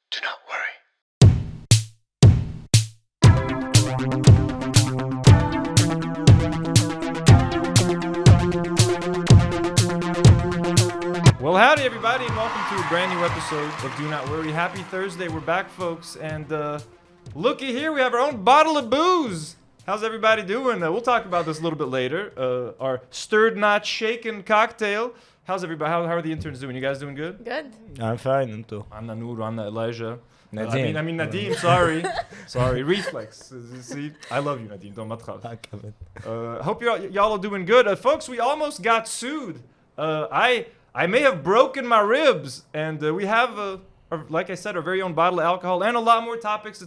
Do not worry. Well, howdy everybody, and welcome to a brand new episode of Do Not Worry. Happy Thursday, we're back, folks, and looky here, we have our own bottle of booze. How's everybody doing? We'll talk about this a little bit later. Our stirred not shaken cocktail. How's everybody? How are the interns doing? You guys doing good? Good. I'm fine, انتو. Anna Noor, Anna Elijah. Nadim. I mean Nadim, sorry. Sorry, reflex. See, I love you, Nadim. Don't matkhaf. Hope y'all are doing good. Folks, we almost got sued. I may have broken my ribs, and we have, like I said, our very own bottle of alcohol and a lot more topics.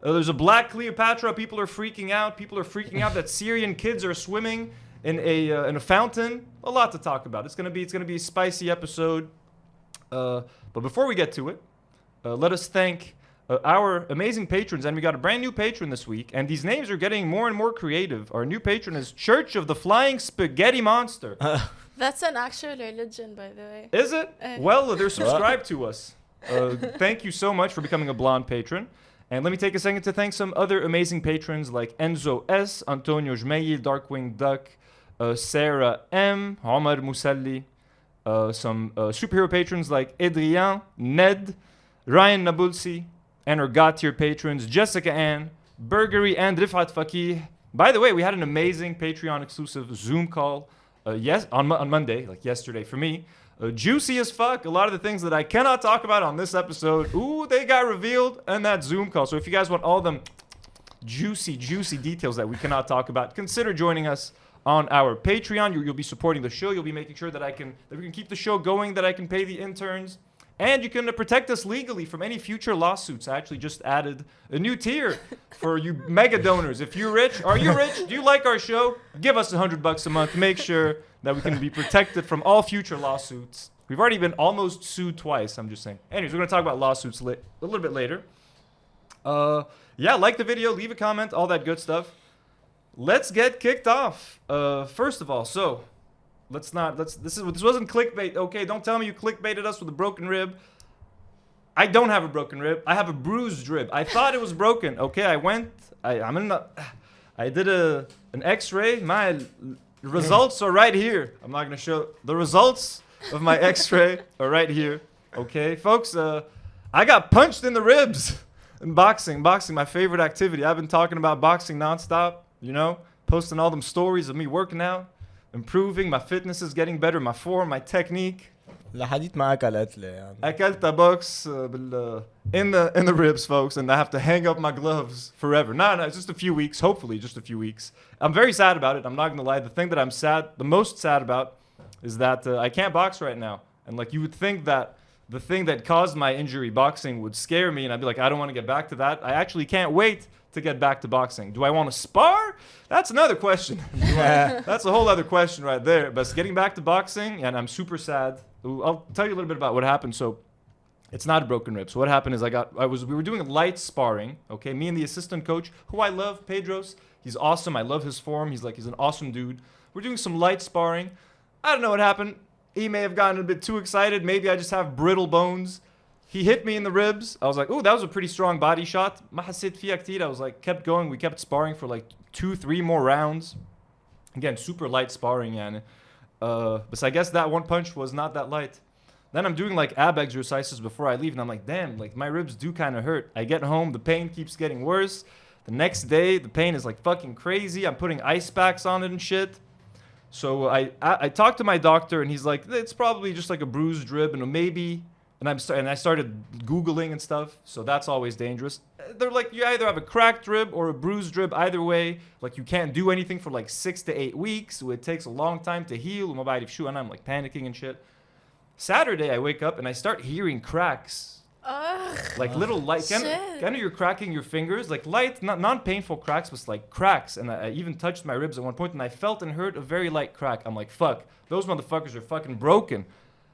There's a black Cleopatra. People are freaking out. People are freaking out that Syrian kids are swimming in a fountain. A lot to talk about. It's gonna be a spicy episode. But before we get to it, let us thank our amazing patrons. And we got a brand new patron this week, and these names are getting more and more creative. Our new patron is Church of the Flying Spaghetti Monster. That's an actual religion, by the way. Is it? Well, they're subscribed to us. Thank you so much for becoming a blonde patron. And let me take a second to thank some other amazing patrons like Enzo S, Antonio Jmeyi, Darkwing Duck, Sarah M, Omar Musalli, some superhero patrons like Adrien, Ned, Ryan Nabulsi, and our God-tier patrons Jessica Ann, Burgery, and Rifat Fakih. By the way, we had an amazing Patreon-exclusive Zoom call on Monday, like yesterday for me. Juicy as fuck. A lot of the things that I cannot talk about on this episode, they got revealed in that Zoom call. So if you guys want all them juicy details that we cannot talk about, consider joining us on our Patreon. You'll be supporting the show. You'll be making sure that we can keep the show going, that I can pay the interns. And you can protect us legally from any future lawsuits. I actually just added a new tier for you mega donors. If you're rich, are you rich? Do you like our show? Give us $100 a month. Make sure that we can be protected from all future lawsuits. We've already been almost sued twice, I'm just saying. Anyways, we're going to talk about lawsuits a little bit later. Yeah, like the video, leave a comment, all that good stuff. Let's get kicked off. First of all, so... This wasn't clickbait, okay? Don't tell me you clickbaited us with a broken rib. I don't have a broken rib. I have a bruised rib. I thought it was broken, okay? I did an X-ray. My results are right here. I'm not gonna show the results of my X-ray are right here, okay, folks? I got punched in the ribs in boxing. Boxing, my favorite activity. I've been talking about boxing nonstop. Posting all them stories of me working out. Improving, my fitness is getting better, my form, my technique. لحديت معاك قالت يعني. أكلت box in the ribs, folks, and I have to hang up my gloves forever. No, it's just a few weeks, hopefully just a few weeks. I'm very sad about it, I'm not gonna lie. The thing that I'm the most sad about is that I can't box right now. And like you would think that the thing that caused my injury, boxing, would scare me, and I'd be like, I don't want to get back to that. I actually can't wait to get back to boxing. Do I want to spar? That's another question. That's a whole other question right there. But getting back to boxing, and I'm super sad. I'll tell you a little bit about what happened. So it's not a broken rib. So what happened is we were doing light sparring. Okay, me and the assistant coach, who I love, Pedros. He's awesome. I love his form. He's an awesome dude. We're doing some light sparring. I don't know what happened. He may have gotten a bit too excited. Maybe I just have brittle bones. He hit me in the ribs. I was like, that was a pretty strong body shot. I was like, kept going. We kept sparring for like 2-3 more rounds. Again, super light sparring. But I guess that one punch was not that light. Then I'm doing like ab exercises before I leave. And I'm like, damn, like my ribs do kind of hurt. I get home, the pain keeps getting worse. The next day, the pain is like fucking crazy. I'm putting ice packs on it and shit. So I talked to my doctor and he's like, it's probably just like a bruised rib and maybe... And I started Googling and stuff, so that's always dangerous. They're like, you either have a cracked rib or a bruised rib. Either way, like you can't do anything for like 6 to 8 weeks. So it takes a long time to heal. And I'm like panicking and shit. Saturday, I wake up and I start hearing cracks. Like little light. Kind of you're cracking your fingers. Like light, non-painful cracks, but like cracks. And I even touched my ribs at one point and I felt and heard a very light crack. I'm like, fuck, those motherfuckers are fucking broken.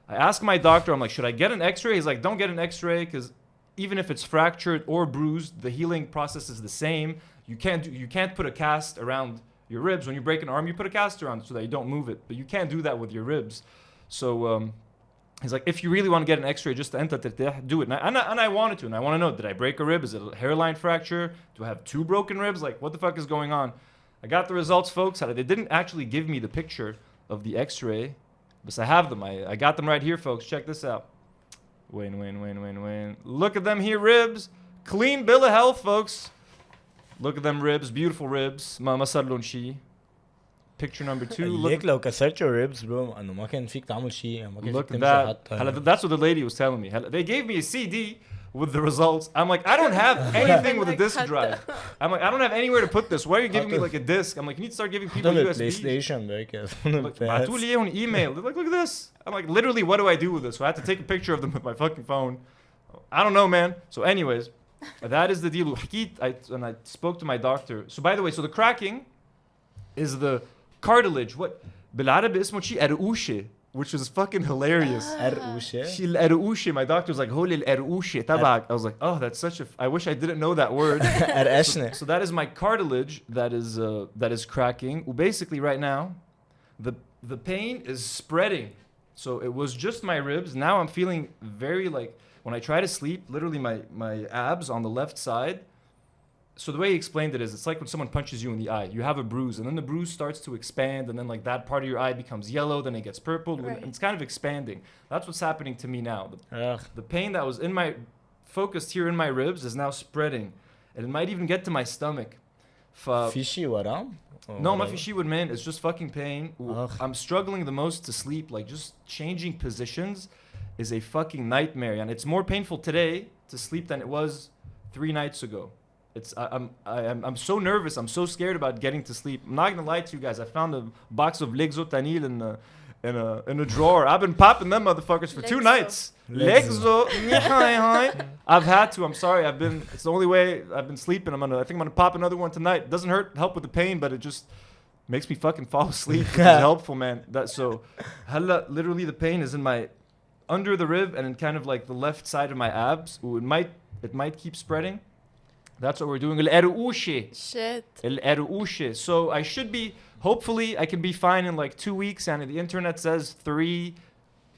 I asked my doctor, I'm like, should I get an x-ray? He's like, don't get an x-ray because even if it's fractured or bruised, the healing process is the same. You can't put a cast around your ribs. When you break an arm, you put a cast around it so that you don't move it. But you can't do that with your ribs. So He's like, if you really want to get an x-ray just to أنت ترتاح, do it. And I wanted to, and I want to know, did I break a rib? Is it a hairline fracture? Do I have 2 broken ribs? Like, what the fuck is going on? I got the results, folks. They didn't actually give me the picture of the x-ray, but I have them. I got them right here, folks. Check this out. Wayne. Look at them here, ribs. Clean bill of health, folks. Look at them ribs, beautiful ribs. ما صار لهم شيء. Picture number 2. ليك لو كسرت your ribs bro انه ما كان فيك تعمل شيء ما كان فيك Look at تمشي that. حتى That's what the lady was telling me. They gave me a CD with the results. I'm like, I don't have anything with a disk drive. I'm like, I don't have anywhere to put this. Why are you giving me like a disk? I'm like, you need to start giving people حطهم USB. PlayStation بركي بعتوا لي اياهم email. They're like, look at this. I'm like, literally, what do I do with this? So I had to take a picture of them with my fucking phone. I don't know, man. So anyways, that is the deal. And I spoke to my doctor. So by the way, so the cracking is the cartilage. What? بالعربي اسمه شيء أرقوشة, which is fucking hilarious. قرقوشة شيء الأرقوشة. My doctor was like, هول الأرقوشة تبعك. I was like, oh, that's such a. I wish I didn't know that word. قرقشنا. So that is my cartilage that is cracking. Well, basically, right now, the pain is spreading. So it was just my ribs. Now I'm feeling very like when I try to sleep, literally my abs on the left side. So the way he explained it is, it's like when someone punches you in the eye. You have a bruise, and then the bruise starts to expand, and then like that part of your eye becomes yellow, then it gets purple, Right. and it's kind of expanding. That's what's happening to me now. Ugh. The pain that was focused here in my ribs is now spreading, and it might even get to my stomach. في شيء وراه؟ No, ما في شيء with man. It's just fucking pain. Ugh. I'm struggling the most to sleep. Like just changing positions is a fucking nightmare, and it's more painful today to sleep than it was 3 nights ago. I'm so nervous. I'm so scared about getting to sleep. I'm not gonna lie to you guys. I found a box of Lexotanil in a drawer. I've been popping them motherfuckers for 2 Lexo. nights. Lexo. I've had to. I'm sorry. It's the only way I've been sleeping. I think I'm gonna pop another one tonight. It doesn't help with the pain, but it just makes me fucking fall asleep. It's helpful, man. Literally the pain is in my under the rib and in kind of like the left side of my abs. Ooh, it might keep spreading. That's what we're doing. Shit. So I should be, hopefully I can be fine in like 2 weeks, and the internet says 3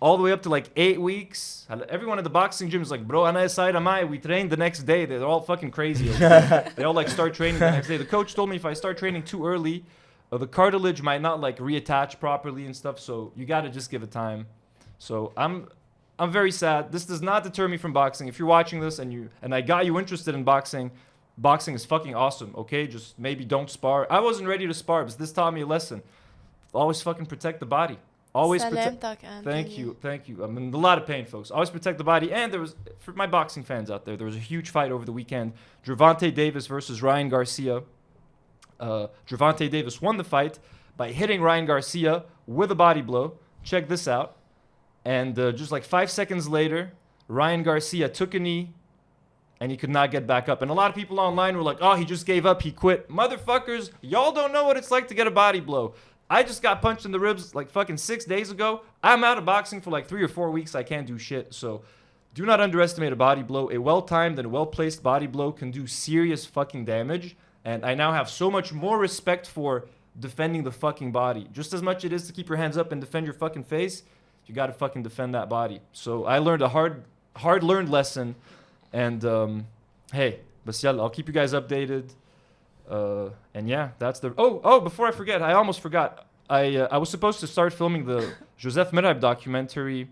all the way up to like 8 weeks. Everyone at the boxing gym is like, bro, ana side amai, we train the next day. They're all fucking crazy. They all like start training the next day. The coach told me if I start training too early, the cartilage might not like reattach properly and stuff. So you got to just give it time. So I'm very sad. This does not deter me from boxing. If you're watching this and I got you interested in boxing is fucking awesome, okay? Just maybe don't spar. I wasn't ready to spar, but this taught me a lesson. Always fucking protect the body. Always protect. Thank you. I'm in a lot of pain, folks. Always protect the body. And there was, for my boxing fans out there was a huge fight over the weekend. Gervonta Davis versus Ryan Garcia. Gervonta Davis won the fight by hitting Ryan Garcia with a body blow. Check this out. And just like 5 seconds later, Ryan Garcia took a knee, and he could not get back up. And a lot of people online were like, oh, he just gave up, he quit. Motherfuckers, y'all don't know what it's like to get a body blow. I just got punched in the ribs like fucking 6 days ago. I'm out of boxing for like 3 or 4 weeks. I can't do shit. So do not underestimate a body blow. A well-timed and well-placed body blow can do serious fucking damage. And I now have so much more respect for defending the fucking body. Just as much it is to keep your hands up and defend your fucking face, you got to fucking defend that body. So I learned a hard-learned lesson. And hey, but yalla, I'll keep you guys updated. And yeah, that's the. Oh! Before I forget, I almost forgot. I was supposed to start filming the Joseph Merab documentary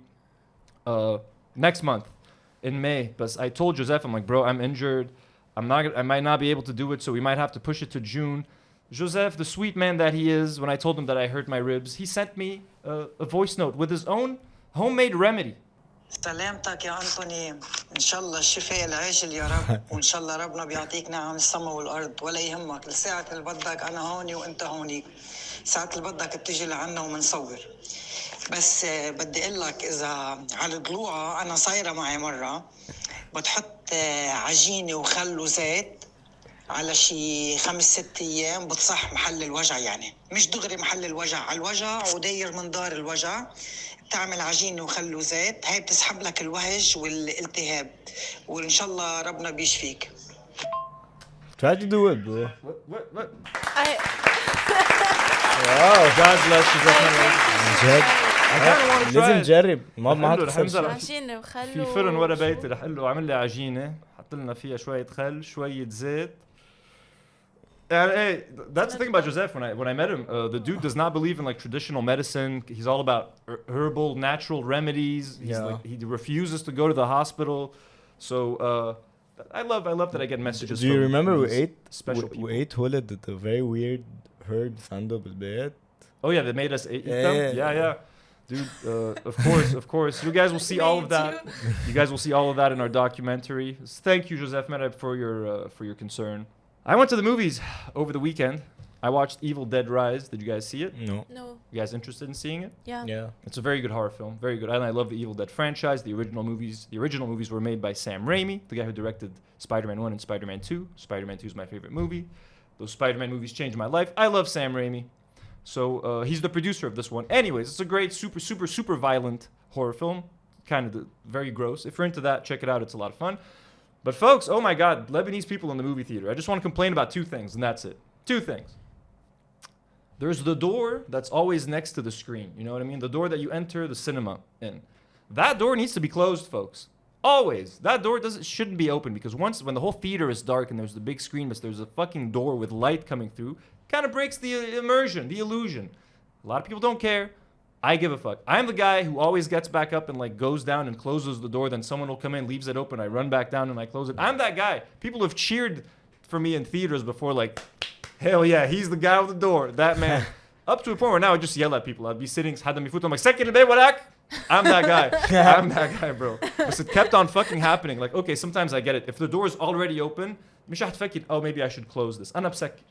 next month in May. But I told Joseph, I'm like, bro, I'm injured. I might not be able to do it, so we might have to push it to June. Joseph, the sweet man that he is, when I told him that I hurt my ribs, he sent me a voice note with his own homemade remedy. سلامتك يا أنطوني إن شاء الله الشفاء العاجل يا رب وإن شاء الله ربنا بيعطيك نعم السماء والأرض ولا يهمك لساعة اللي بدك أنا هوني وإنت هوني ساعة اللي بدك تيجي لعنا ومنصور بس بدي أقول لك إذا على الضلوعة أنا صايرة معي مرة بتحط عجينة وخل وزيت على شي 5-6 أيام بتصح محل الوجع يعني مش دغري محل الوجع على الوجع وداير منظار الوجع تعمل عجينة وخل وزيت هاي بتسحب لك الوهج والالتهاب وإن شاء الله ربنا بيشفيك. Try to do it, bro. What? I Wow. God bless you. Jack. I kind of want to try لازم it. تجرب ما رح أقول له هتخسر رح شيء. عجينة وخل في فرن ورا بيتي رح اقول له اعمل لي عجينه حط لنا فيها شويه خل شويه زيت. And hey, that's the thing about Joseph. When I met him, the dude does not believe in like traditional medicine. He's all about herbal, natural remedies. He refuses to go to the hospital. So I love that I get messages. Do you from remember we these ate special people? we ate ولد the very weird herbs عنده بالبيت. Oh yeah, they made us eat them. Yeah. Dude, of course. You guys will see all of that. You guys will see all of that in our documentary. Thank you, Joseph Merab, for your concern. I went to the movies over the weekend. I watched Evil Dead Rise. Did you guys see it? No. No. You guys interested in seeing it? Yeah. Yeah. It's a very good horror film. Very good. And I love the Evil Dead franchise. The original movies were made by Sam Raimi, the guy who directed Spider-Man 1 and Spider-Man 2. Spider-Man 2 is my favorite movie. Those Spider-Man movies changed my life. I love Sam Raimi. So he's the producer of this one. Anyways, it's a great, super violent horror film. Kind of very gross. If you're into that, check it out. It's a lot of fun. But folks, oh my God, Lebanese people in the movie theater. I just want to complain about two things, and that's it. Two things. There's the door that's always next to the screen. You know what I mean? The door that you enter the cinema in. That door needs to be closed, folks. Always. That door shouldn't be open because when the whole theater is dark and there's the big screen, but there's a fucking door with light coming through, kind of breaks the immersion, the illusion. A lot of people don't care. I give a fuck. I'm the guy who always gets back up and like goes down and closes the door. Then someone will come in, leaves it open. I run back down and I close it. I'm that guy. People have cheered for me in theaters before, like, hell yeah, he's the guy with the door. That man. Up to a point where now I just yell at people. I'd be sitting, I'm like, second الباب وراك. I'm that guy. I'm that guy, bro. Because it kept on fucking happening. Like, okay, sometimes I get it. If the door is already open, مش هتفكر, oh, maybe I should close this. أنا بسكر.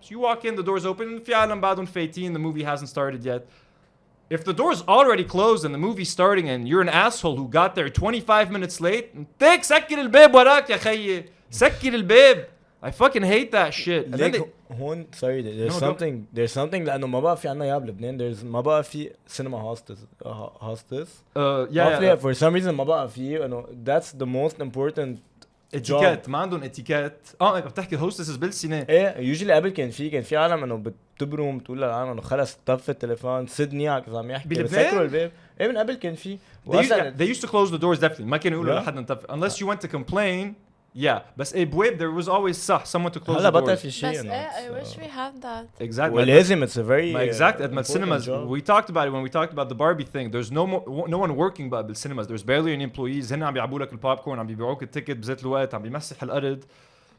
So you walk in, the door's open, في عالم بعدهم فايتين, the movie hasn't started yet. If the door's already closed and the movie's starting and you're an asshole who got there 25 minutes late, take سكر الباب وراك يا خيي. سكر الباب. I fucking hate that shit. And then Like هون sorry there's something لأنه ما بقى في عنا يا بلبنان there's ما بقى في cinema hostess. yeah. For some reason ما بقى في إنه that's the most important اتيكيت ما عندهم اتيكيت. انت بتحكي هوستسز بالسينما. ايه usually قبل كان في عالم انه بتبرم بتقول للعالم انه خلص طفي التليفون سدني على عم يحكي بسكروا الباب. ايه من قبل كان في. They used to close the doors definitely. ما كانوا يقولوا لحد نطفي unless you went to complain. Yeah, بس بويب there was always someone to close هلا the بطل doors. في شيء. بس I wish we had that. Exactly. ولازم it's a very Exactly. At cinemas, we talked about it when we talked about the Barbie thing. There's no one working بقى بالcinemas. There's barely any employees. هن عم بيعبوا لك البوبكورن, عم بيبيعوك التيكت بذات الوقت, عم بيمسح الأرض.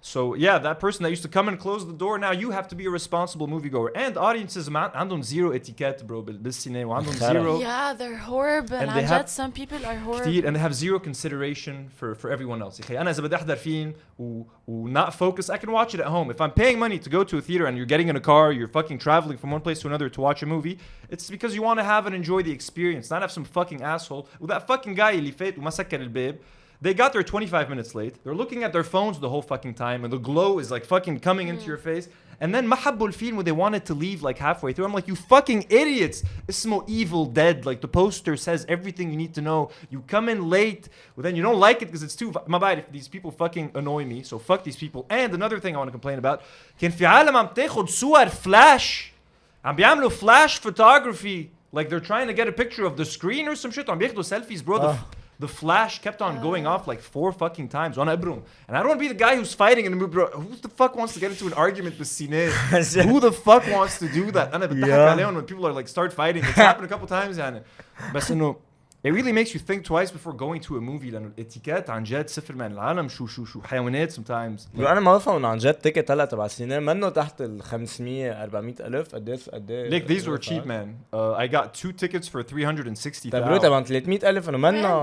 So yeah, that person that used to come and close the door, now you have to be a responsible moviegoer. And audiences عندهم zero etiquette, bro, بالسينما. وعندهم zero. Yeah, they're horrible. And they have some people are horrible. كتير, and they have zero consideration for everyone else. يا أخي أنا إذا بدي أحضر فيلم و not focus, I can watch it at home. If I'm paying money to go to a theater and you're getting in a car, you're fucking traveling from one place to another to watch a movie, it's because you want to have and enjoy the experience, not have some fucking asshole. That fucking guy اللي فات وما سكر الباب. They got there 25 minutes late. They're looking at their phones the whole fucking time, and the glow is like fucking coming into your face. And then ما حبوا الفيلم when they wanted to leave like halfway through. I'm like, you fucking idiots! اسمه Evil Dead. Like the poster says everything you need to know. You come in late, well, then you don't like it because it's too. ما بعرف, these people fucking annoy me. So fuck these people. And another thing I want to complain about. كان في عالم عم تاخد صور flash. عم بيعملوا flash photography. Like they're trying to get a picture of the screen or some shit. عم بياخدوا selfies, bro. The flash kept on going off like 4 fucking times. And I don't want to be the guy who's fighting in the movie, bro. Who the fuck wants to get into an argument with Sine? Who the fuck wants to do that? When people are like start fighting. It's happened a couple times. But it really makes you think twice before going to a movie. لأنه الاتيكيت عن جد صفر من العالم شو حيوانات sometimes. أنا ما بفهم عن جد تيكت هلا تبع السينما منه تحت ال 500 400 ألف قديش. Like these were cheap, man. I got 2 tickets for 360,000. تبرو تبع 300 ألف إنه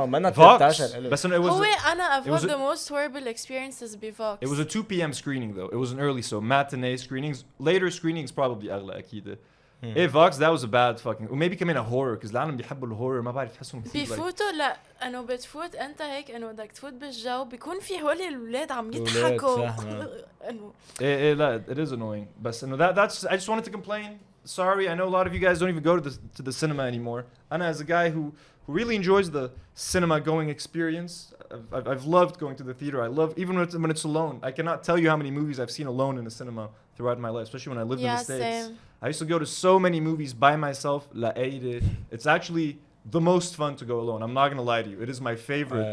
منه 13 ألف. بس it was. I've had the most horrible experiences بVox. It was a 2 p.m. screening though. It was an early, so matinee screenings. Later screenings probably أغلى أكيد. Hey Vox, that was a bad fucking. وmaybe كمان a horror, because العالم بيحبوا الهورر ما بعرف تحسهم كثير. بيفوتوا لا انه بتفوت انت هيك انه بدك تفوت بالجو بيكون في هول الاولاد عم يضحكوا انه ايه لا it is annoying. بس انه that's I just wanted to complain. Sorry, I know a lot of you guys don't even go to the cinema anymore. أنا as a guy who really enjoys the cinema going experience. I've loved going to the theater. I love even when it's alone. I cannot tell you how many movies I've seen alone in the cinema throughout my life, especially when I lived in Yeah, the States. same. I used to go to so many movies by myself. It's actually the most fun to go alone. I'm not gonna lie to you. It is my favorite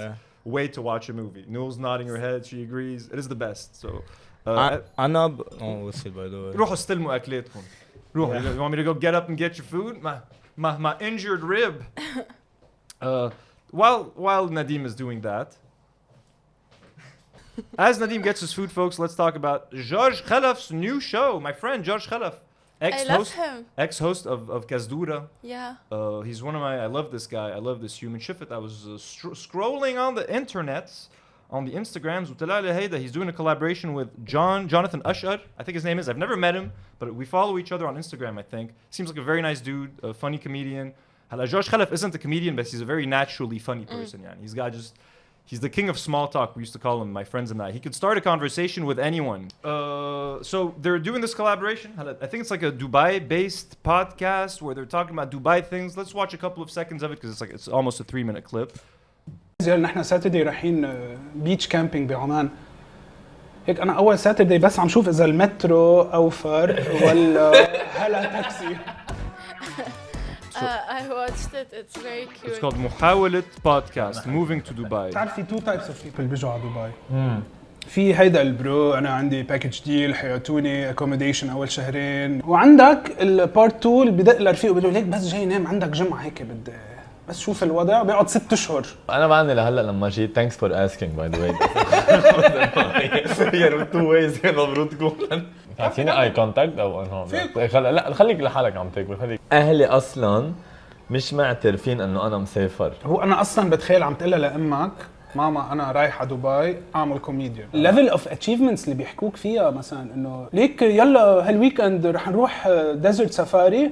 way to watch a movie. Noel's nodding her head. She agrees. It is the best. So, أنا وصل by the way. روحوا استلموا أكلاتكم. روحوا. You want me to go get up and get your food? My injured rib. While Nadim is doing that, as Nadim gets his food, folks, let's talk about George Khalaf's new show. My friend George Khalaf, I love him. ex-host of Kazdura. Yeah. He's one of my. I love this guy. I love this human. Shifet. I was scrolling on the internets, on the Instagrams. He's doing a collaboration with Jonathan Ashar. I think his name is. I've never met him, but we follow each other on Instagram. I think seems like a very nice dude, a funny comedian. George Khalaf isn't a comedian, but he's a very naturally funny person. Yeah, he's the king of small talk. We used to call him, my friends and I. He could start a conversation with anyone. So they're doing this collaboration. I think it's like a Dubai-based podcast where they're talking about Dubai things. Let's watch a couple of seconds of it because it's almost a 3-minute clip. نحن ساتردي رايحين بيتش كامبينج بعمان. هيك انا اول ساتردي بس عم شوف اذا المترو اوفر ولا هلا تاكسي. I watched it. It's very cute. It's called محاولة podcast, moving to Dubai. بتعرف في 2 types of people بيجوا على دبي. في هيدا البرو انا عندي باكج ديل حيعطوني accommodation اول شهرين، وعندك البارت 2 اللي بدق لرفيقه بيقول لك بس جاي نام عندك جمعه هيك بدي بس شوف الوضع بيقعد 6 اشهر. انا بعدني لهلا لما جيت thanks for asking by the way. هي two ways المفروض تكون. تعطيني اي كونتاكت او لا خليك لحالك عم تاكل خليك. اهلي اصلا مش معترفين انه انا مسافر. هو انا اصلا بتخيل عم تقلها لامك ماما انا رايح على دبي اعمل كوميديا. الليفل اوف اتشيفمنتس اللي بيحكوك فيها مثلا انه ليك يلا هالويكند رح نروح ديزرت سفاري.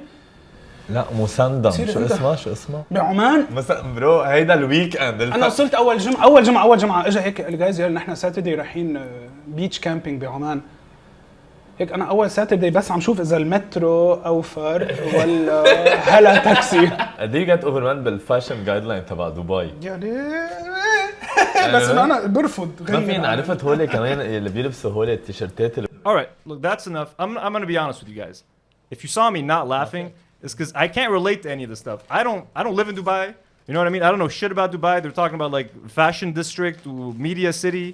لا مسندم شو اسمه بعمان مثلا برو هيدا الويك اند انا وصلت اول جمعه اجى هيك الجايز يلا نحن ساتردي رايحين بيتش كامبينج بعمان. هيك انا اول ساتردي بس عم شوف اذا المترو اوفر ولا هلا تاكسي. قد ايه جت اوفرمان بالفاشن جايد لاين تبع دبي يعني بس انا برفض ما فينا عرفت هول كمان اللي بيلبسوا هول التيشيرتات. Alright, look, that's enough. I'm gonna be honest with you guys. If you saw me not laughing, it's because I can't relate to any of this stuff. I don't live in Dubai. You know what I mean? I don't know shit about Dubai. They're talking about like fashion district, media city.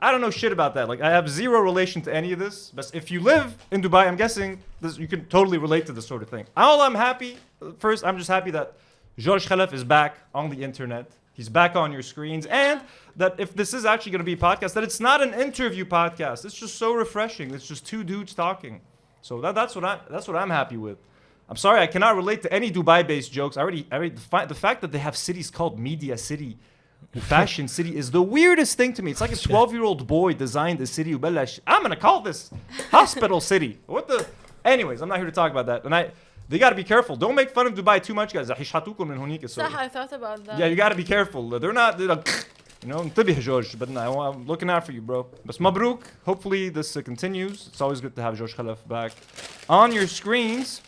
I don't know shit about that. Like I have zero relation to any of this. But if you live in Dubai, I'm guessing you can totally relate to this sort of thing. All I'm happy, first, I'm just happy that George Khalaf is back on the internet. He's back on your screens. And that if this is actually going to be a podcast, that it's not an interview podcast. It's just so refreshing. It's just two dudes talking. So that's what I'm happy with. I'm sorry, I cannot relate to any Dubai-based jokes. The fact that they have cities called Media City, Fashion City, is the weirdest thing to me. It's like a 12-year-old boy designed a city. I'm gonna call this Hospital City. What the? Anyways, I'm not here to talk about that. And they gotta be careful. Don't make fun of Dubai too much, guys. I thought about that. Yeah, you gotta be careful. They're not, you know, انتبه George. But I'm looking out for you, bro. But mabruk. Hopefully this continues. It's always good to have George Khalaf back on your screens.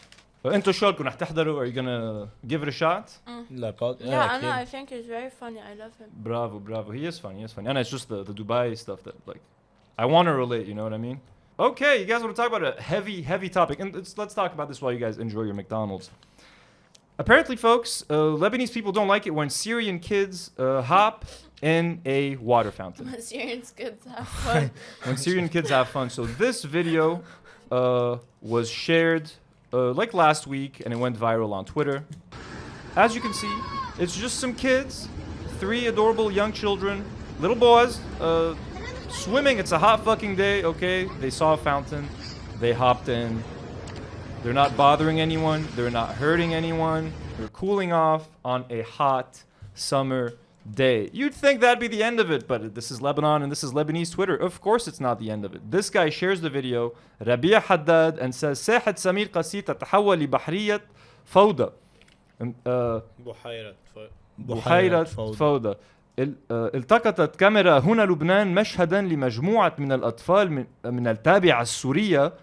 انتوا شو رايكم رح تحضروا? Are you gonna give it a shot? لا I think he's very funny. I love him. Bravo. He is funny. And it's just the Dubai stuff that like I want to relate, you know what I mean? Okay, you guys want to talk about a heavy topic. And let's talk about this while you guys enjoy your McDonald's. Apparently, folks, Lebanese people don't like it when Syrian kids hop in a water fountain. When Syrian kids have fun. When Syrian kids have fun. So this video was shared like last week, and it went viral on Twitter. As you can see, it's just some kids, 3 adorable young children, little boys, swimming. It's a hot fucking day, okay? They saw a fountain, they hopped in. They're not bothering anyone, they're not hurting anyone. They're cooling off on a hot summer day. You'd think that'd be the end of it, but this is Lebanon and this is Lebanese Twitter. Of course it's not the end of it. This guy shares the video, Rabia Haddad, and says ساحة سمير قسي تتحول لبحرية فوضى. بحيرة فوضى. التقطت كاميرا هنا لبنان مشهدا لمجموعة من الأطفال من التابعة السورية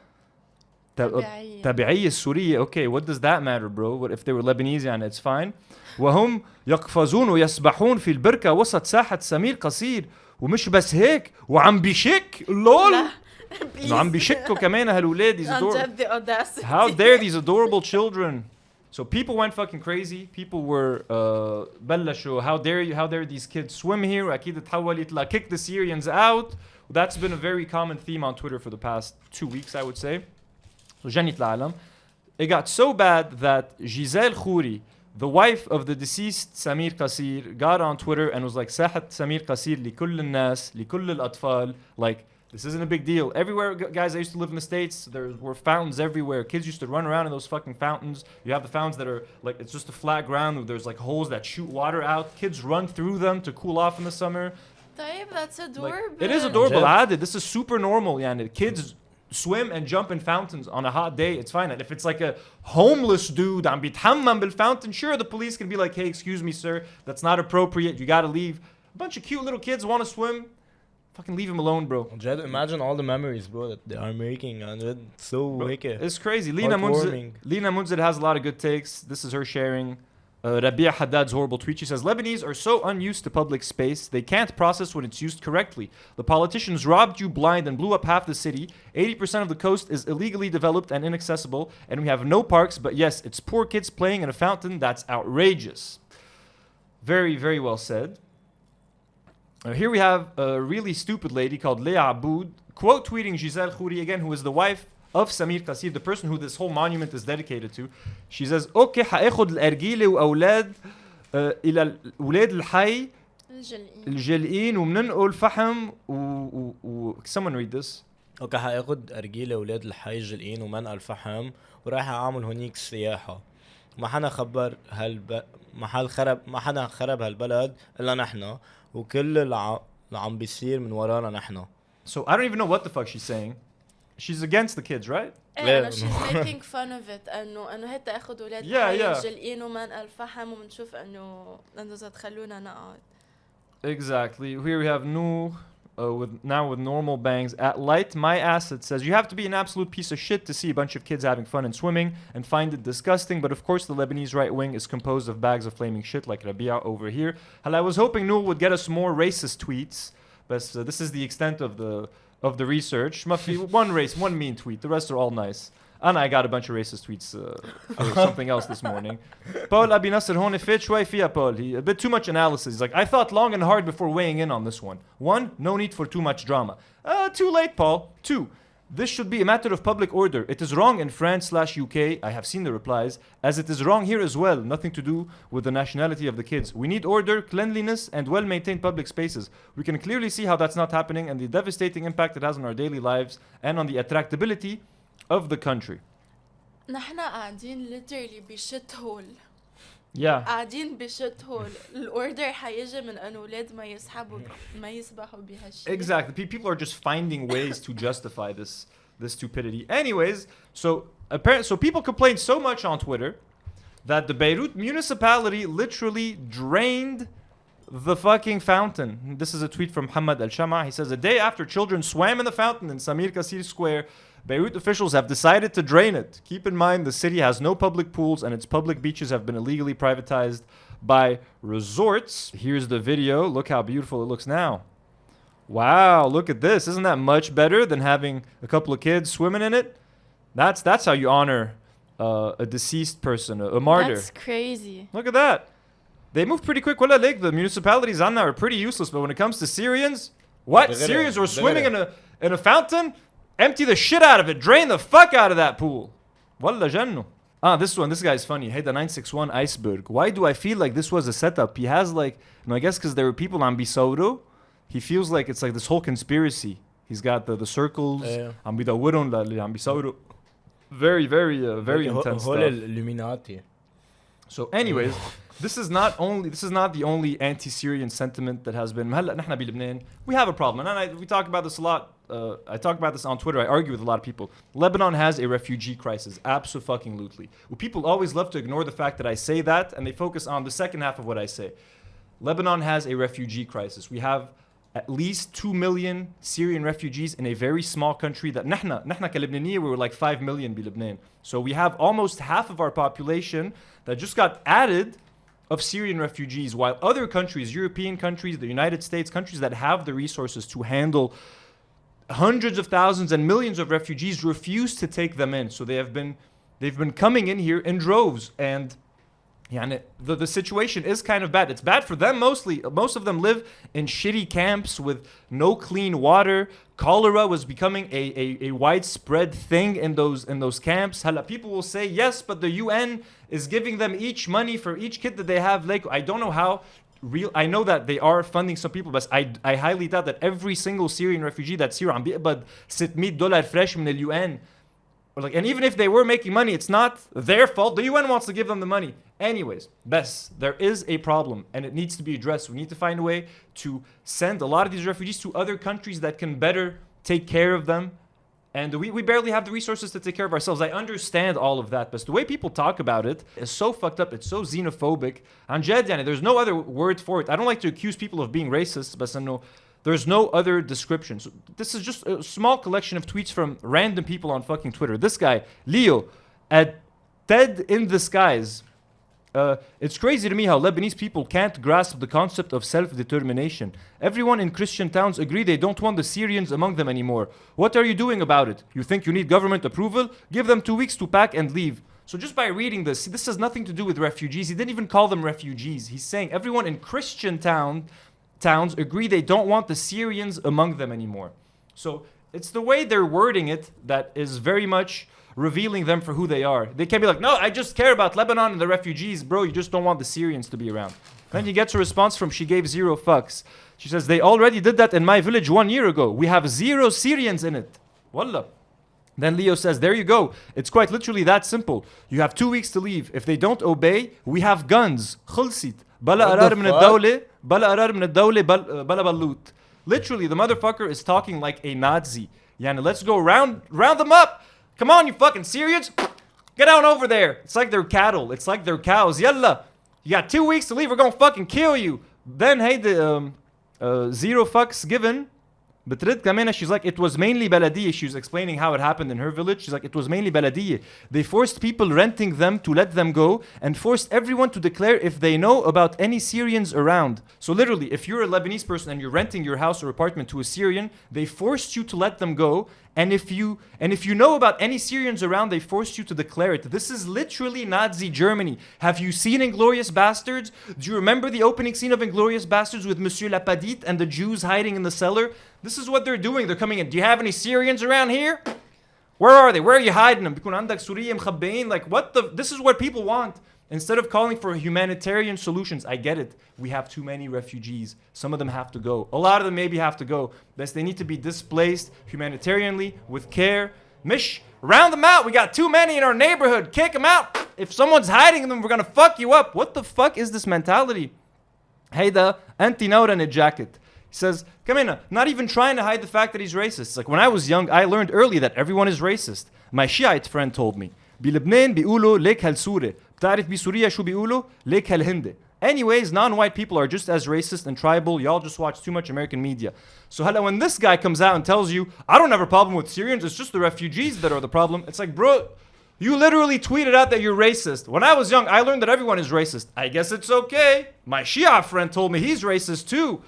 تابعية السورية. Okay, what does that matter, bro? What if they were Lebanese and it's fine? وهم يقفزون ويسبحون في البركة وسط ساحة سمير قصير. ومش بس هيك وعم بيشك لول. انه عم بيشكوا كمان هالولاد these عن adorable. جد the audacity. How dare these adorable children? So people went fucking crazy. People were بلشوا how dare these kids swim here. واكيد تحولت ل kick the Syrians out. That's been a very common theme on Twitter for the past 2 weeks, I would say. So جنت العالم. It got so bad that Giselle Khouri, the wife of the deceased Samir Qasir, got on Twitter and was like ساحت سمير قصير لكل الناس لكل الأطفال. Like, this isn't a big deal. Everywhere, guys, I used to live in the States, there were fountains everywhere. Kids used to run around in those fucking fountains. You have the fountains that are like, it's just a flat ground. There's like holes that shoot water out. Kids run through them to cool off in the summer. طيب, that's adorable. Like, it is adorable. عادي. This is super normal. يعني kids swim and jump in fountains on a hot day. It's fine. And if it's like a homeless dude عم بيتحمم بالfountain, sure, the police can be like, hey, excuse me, sir, that's not appropriate. You gotta leave. A bunch of cute little kids want to swim. Fucking leave him alone, bro. Jed, imagine all the memories, bro, that they are making, and it's so هيك. It's crazy. Lina Munzid has a lot of good takes. This is her sharing. Rabia Haddad's horrible tweet. She says, Lebanese are so unused to public space, they can't process when it's used correctly. The politicians robbed you blind and blew up half the city. 80% of the coast is illegally developed and inaccessible, and we have no parks, but yes, it's poor kids playing in a fountain. That's outrageous. Very, very well said. Here we have a really stupid lady called Leah Aboud, quote tweeting Giselle Khouri again, who is the wife of Samir Qasir, the person who this whole monument is dedicated to. She says, اوكي حاخد الارجيله واولاد الى اولاد الحي الجلقين وبننقل فحم someone read this. اوكي حاخد ارجيله واولاد الحي الجلقين ومنقل فحم ورايح اعمل هونيك سياحه. ما حدا خبر ما حدا خرب هالبلد الا نحن وكل اللي عم بيصير من ورانا نحن. So I don't even know what the fuck she's saying. She's against the kids, right? ايه, she's making fun of it. انه هيك اخذ اولاد جلقين ومنقل فحم وبنشوف انه اذا تخلونا نقعد. Exactly. Here we have Noor with normal bangs. At Light My Asset says, you have to be an absolute piece of shit to see a bunch of kids having fun and swimming and find it disgusting. But of course the Lebanese right wing is composed of bags of flaming shit like Rabia over here. Hell, I was hoping Noor would get us more racist tweets. But this is the extent of the research. One mean tweet. The rest are all nice. And I got a bunch of racist tweets for something else this morning. Paul Abi Nasser هون fit شوي فيها Paul. A bit too much analysis. He's like, I thought long and hard before weighing in on this one. 1, no need for too much drama. Too late, Paul. 2, this should be a matter of public order. It is wrong in France/UK. I have seen the replies. As it is wrong here as well. Nothing to do with the nationality of the kids. We need order, cleanliness, and well-maintained public spaces. We can clearly see how that's not happening and the devastating impact it has on our daily lives and on the attractability of the country. نحن قاعدين literally بشت هول. Yeah. قاعدين بشت هول. الأوردر حيجي من أن أولاد ما يسبحوا بهالشيء. Exactly. People are just finding ways to justify this stupidity. Anyways, so people complained so much on Twitter that the Beirut municipality literally drained the fucking fountain. This is a tweet from Muhammad Al-Shama. He says, a day after children swam in the fountain in Samir Qasir Square, Beirut officials have decided to drain it. Keep in mind, the city has no public pools and its public beaches have been illegally privatized by resorts. Here's the video. Look how beautiful it looks now. Wow, look at this. Isn't that much better than having a couple of kids swimming in it? That's how you honor a deceased person, a martyr. That's crazy. Look at that. They moved pretty quick. The municipalities on there are pretty useless, but when it comes to Syrians, what? Syrians were swimming in a fountain? Empty the shit out of it. Drain the fuck out of that pool. Wallah jannu. This one. This guy's funny. Hey, the 961 iceberg. Why do I feel like this was a setup? He has like, I guess because there were people on Bisauro. He feels like it's like this whole conspiracy. He's got the circles. Am bidawirun la Bisauro. Very, very, very intense stuff. Illuminati. So, anyways, this is not the only anti-Syrian sentiment that has been. We have a problem, and we talk about this a lot. I talk about this on Twitter. I argue with a lot of people. Lebanon has a refugee crisis, absolutely. Well, people always love to ignore the fact that I say that, and they focus on the second half of what I say. Lebanon has a refugee crisis. We have at least 2 million Syrian refugees in a very small country that نحن كلبنانية, we were like 5 million بلبنان. So we have almost half of our population that just got added of Syrian refugees, while other countries, European countries, the United States, countries that have the resources to handle hundreds of thousands and millions of refugees refuse to take them in. So they've been coming in here in droves, and the situation is kind of bad. It's bad for them mostly. Most of them live in shitty camps with no clean water. Cholera was becoming a widespread thing in those camps. People will say, yes, but the UN is giving them each money for each kid that they have. Like, I don't know how real. I know that they are funding some people, but I highly doubt that every single Syrian refugee that's here عم بيقبض $600 fresh من the UN. And even if they were making money, it's not their fault. The UN wants to give them the money. Anyways, there is a problem and it needs to be addressed. We need to find a way to send a lot of these refugees to other countries that can better take care of them. And we barely have the resources to take care of ourselves. I understand all of that, but the way people talk about it is so fucked up. It's so xenophobic. And there's no other word for it. I don't like to accuse people of being racist, but there's no other description. So this is just a small collection of tweets from random people on fucking Twitter. This guy, Leo, at Ted in the Skies. It's crazy to me how Lebanese people can't grasp the concept of self-determination. Everyone in Christian towns agree they don't want the Syrians among them anymore. What are you doing about it? You think you need government approval? Give them 2 weeks to pack and leave. So just by reading this has nothing to do with refugees. He didn't even call them refugees. He's saying everyone in Christian towns agree they don't want the Syrians among them anymore. So it's the way they're wording it that is very much revealing them for who they are. They can't be like, no, I just care about Lebanon and the refugees. Bro, you just don't want the Syrians to be around. Then he gets a response from She Gave Zero Fucks. She says, they already did that in my village 1 year ago. We have 0 Syrians in it. Wallah. Then Leo says, there you go. It's quite literally that simple. You have 2 weeks to leave. If they don't obey, we have guns. خلصت. بلا قرار من الدولة. بلا قرار من الدولة. بلا بلوت. Literally, the motherfucker is talking like a Nazi. Let's go round them up. Come on, you fucking Syrians. Get on over there. It's like they're cattle. It's like they're cows. Yalla. You got 2 weeks to leave. We're gonna fucking kill you. Then, hey, the 0 fucks given. But she's like, it was mainly Baladiyya. She was explaining how it happened in her village. She's like, it was mainly Baladiyya. They forced people renting them to let them go and forced everyone to declare if they know about any Syrians around. So literally, if you're a Lebanese person and you're renting your house or apartment to a Syrian, they forced you to let them go. And if you know about any Syrians around, they forced you to declare it. This is literally Nazi Germany. Have you seen Inglourious Bastards? Do you remember the opening scene of Inglourious Bastards with Monsieur Lapadite and the Jews hiding in the cellar? This is what they're doing. They're coming in. Do you have any Syrians around here? Where are they? Where are you hiding them? Like, this is what people want. Instead of calling for humanitarian solutions, I get it. We have too many refugees. Some of them have to go. A lot of them maybe have to go. But they need to be displaced humanitarianly, with care. Mish, round them out. We got too many in our neighborhood. Kick them out. If someone's hiding them, we're going to fuck you up. What the fuck is this mentality? Heyda, anti-Naura in a jacket. He says, come in, not even trying to hide the fact that he's racist. It's like when I was young, I learned early that everyone is racist. My Shiite friend told me. بلبنان بيقولوا ليك هالسوري بتعرف بسوريا شو بيقولوا ليك هالهندي. Anyways, non-white people are just as racist and tribal. Y'all just watch too much American media. So when this guy comes out and tells you, I don't have a problem with Syrians, it's just the refugees that are the problem. It's like, bro, you literally tweeted out that you're racist. When I was young, I learned that everyone is racist. I guess it's okay. My Shia friend told me he's racist too.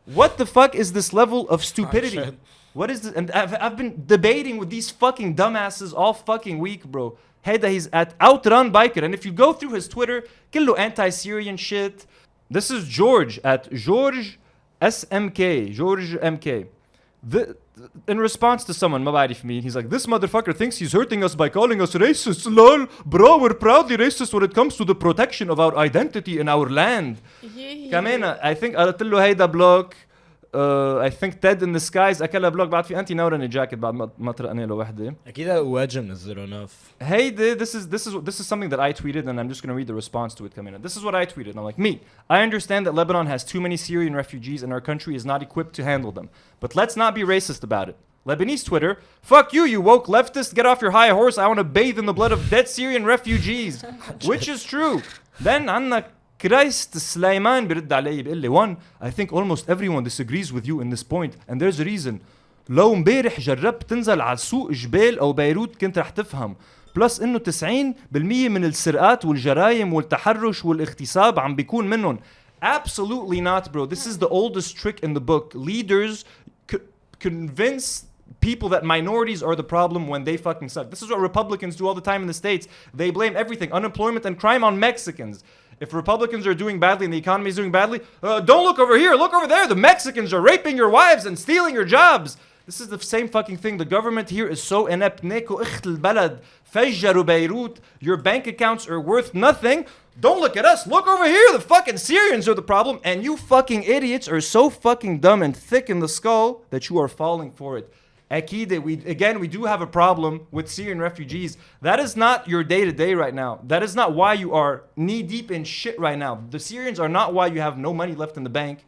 What the fuck is this level of stupidity? What is this? And I've been debating with these fucking dumbasses all fucking week, bro. Heyda, he's at Outrun Biker. And if you go through his Twitter, كله anti-Syrian shit. This is George at George SMK. George MK. In response to someone, ما بعرف مين, he's like, this motherfucker thinks he's hurting us by calling us racist. Lol, bro, we're proudly racist when it comes to the protection of our identity and our land. كمان, I think قالت له هيدا block. I think Ted in the Skies أكلها بلوك بعد في أنتي نورا الجاكيت بعد ما طرقنا له وحدة. أكيد واجه منزله نف. Hey, this is something that I tweeted, and I'm just gonna read the response to it coming in. This is what I tweeted. And I'm like, I understand that Lebanon has too many Syrian refugees and our country is not equipped to handle them. But let's not be racist about it. Lebanese Twitter, fuck you, you woke leftist, get off your high horse. I want to bathe in the blood of dead Syrian refugees, which is true. Then عندك Christ Sleiman بيرد علي بيقول لي 1 I think almost everyone disagrees with you in this point and there's a reason. لو امبارح جربت تنزل على سوق جبال او بيروت كنت رح تفهم. بلس انه 90% من السرقات والجرايم والتحرش والاغتصاب عم بيكون منهم. Absolutely not, bro. This is the oldest trick in the book. Leaders convince people that minorities are the problem when they fucking suck. This is what Republicans do all the time in the States. They blame everything, unemployment and crime, on Mexicans. If Republicans are doing badly and the economy is doing badly, don't look over here, look over there. The Mexicans are raping your wives and stealing your jobs. This is the same fucking thing. The government here is so inept. Neko ikht al-balad, fajjaru Beirut. Your bank accounts are worth nothing. Don't look at us. Look over here. The fucking Syrians are the problem. And you fucking idiots are so fucking dumb and thick in the skull that you are falling for it. Akide, we do have a problem with Syrian refugees. That is not your day-to-day right now. That is not why you are knee-deep in shit right now. The Syrians are not why you have no money left in the bank.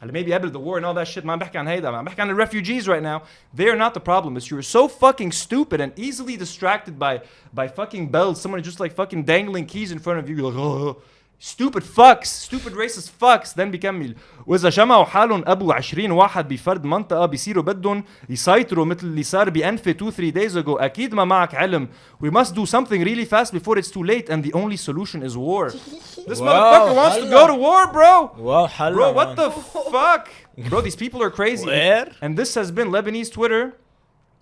Maybe قبل the war and all that shit. ما بحكي عن هيدا. ما بحكي عن the refugees right now. They are not the problem. It's you're so fucking stupid and easily distracted by fucking bells. Someone just like fucking dangling keys in front of you. You're like, oh. Stupid fucks, stupid racist fucks. Then بيكمل وإذا جمعوا حالهم أبو 20 واحد بفرد منطقة بيصيروا بدهم يسيطروا مثل اللي صار بأنفي 2-3 days ago. أكيد ما معك علم. We must do something really fast before it's too late and the only solution is war. This motherfucker wants to go to war, bro. Wow, حلا. Bro, what the fuck? Bro, these people are crazy. Where? And this has been Lebanese Twitter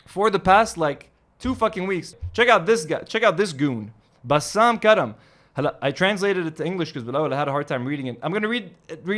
for the past like 2 fucking weeks. Check out this guy. Check out this goon. Bassam Karam. I translated it to English because I had a hard time reading it. I'm going to read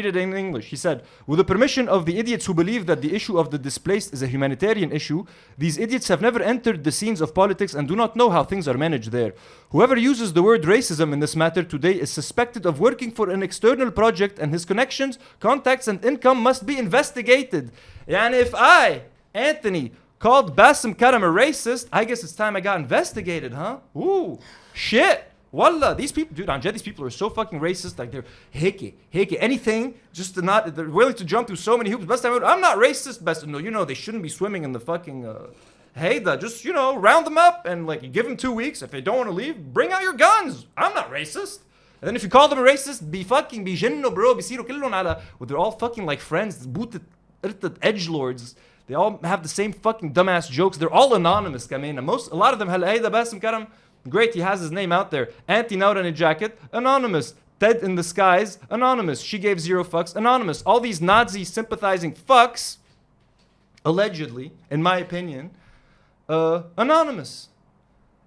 it in English. He said, with the permission of the idiots who believe that the issue of the displaced is a humanitarian issue, these idiots have never entered the scenes of politics and do not know how things are managed there. Whoever uses the word racism in this matter today is suspected of working for an external project and his connections, contacts and income must be investigated. And if I, Anthony, called Bassem Karam a racist, I guess it's time I got investigated, huh? Ooh, shit. Wallah, these people, dude, these people are so fucking racist. Like they're hickey, anything just to not, they're willing to jump through so many hoops. Best time, I'm not racist. Best, no, you know, they shouldn't be swimming in the fucking, just, you know, round them up and like you give them 2 weeks. If they don't want to leave, bring out your guns. I'm not racist. And then if you call them a racist, be fucking بيجنوا bro, بيصيروا كلهم على, well, they're all fucking like friends, booted edgelords. They all have the same fucking dumbass jokes. They're all anonymous, كمان. A lot of them, هيدا باسم كرم. Great, he has his name out there. Auntie Naura in a jacket, anonymous. Dead in the skies, anonymous. She gave 0 fucks, anonymous. All these Nazi sympathizing fucks, allegedly, in my opinion, anonymous.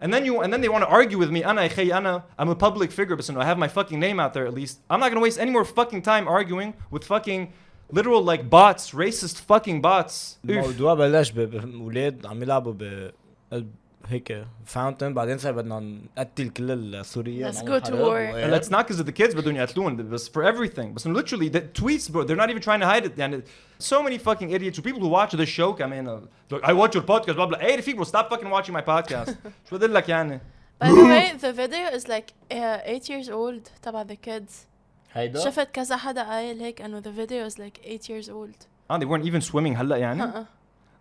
And then they want to argue with me. I'm a public figure, but I have my fucking name out there at least. I'm not gonna waste any more fucking time arguing with fucking literal like bots, racist fucking bots. الموضوع بلش بولاد عم يلعبوا بقلب هيك فاونتن بعدين صار بدنا نقتل كل السوريين. Let's go to war. And that's not because of the kids, but it's for everything. But literally, the tweets, bro, they're not even trying to hide it. And so many fucking idiots, people who watch this show, I mean, look, I watch your podcast, blah blah. Hey, people, stop fucking watching my podcast. شو بدي لك يعني? By the way, the video is like 8 years old تبع the kids. هيدا شفت كذا حدا قايل هيك انه the video is like 8 years old. They weren't even swimming هلا يعني.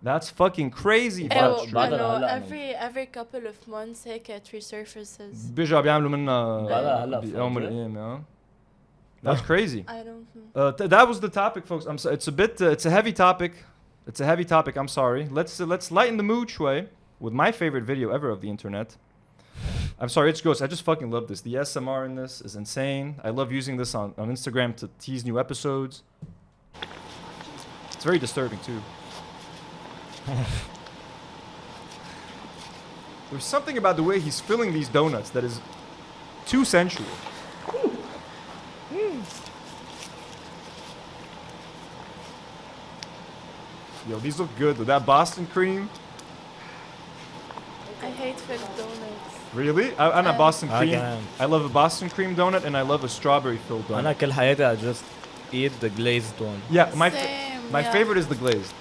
That's fucking crazy. Every couple of months هيك it resurfaces. بيرجعوا بيعملوا منها بيوم الأيام. That's crazy. I don't know. That was the topic, folks. I'm sorry. It's a heavy topic. It's a heavy topic. I'm sorry. Let's lighten the mood shway with my favorite video ever of the internet. I'm sorry, it's gross. I just fucking love this. The SMR in this is insane. I love using this on Instagram to tease new episodes. It's very disturbing too. There's something about the way he's filling these donuts that is too sensual. Yo, these look good. That Boston cream. I hate filled donuts. Really? I'm a Boston cream. I love a Boston cream donut and I love a strawberry filled donut. أنا كل حياتي I just eat the glazed one. Yeah, my favorite is the glazed.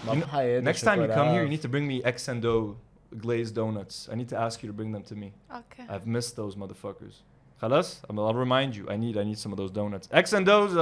Next time you come here, you need to bring me Xndo glazed donuts. I need to ask you to bring them to me. Okay. I've missed those motherfuckers. Khalas? I'll remind you. I need some of those donuts. Xndo's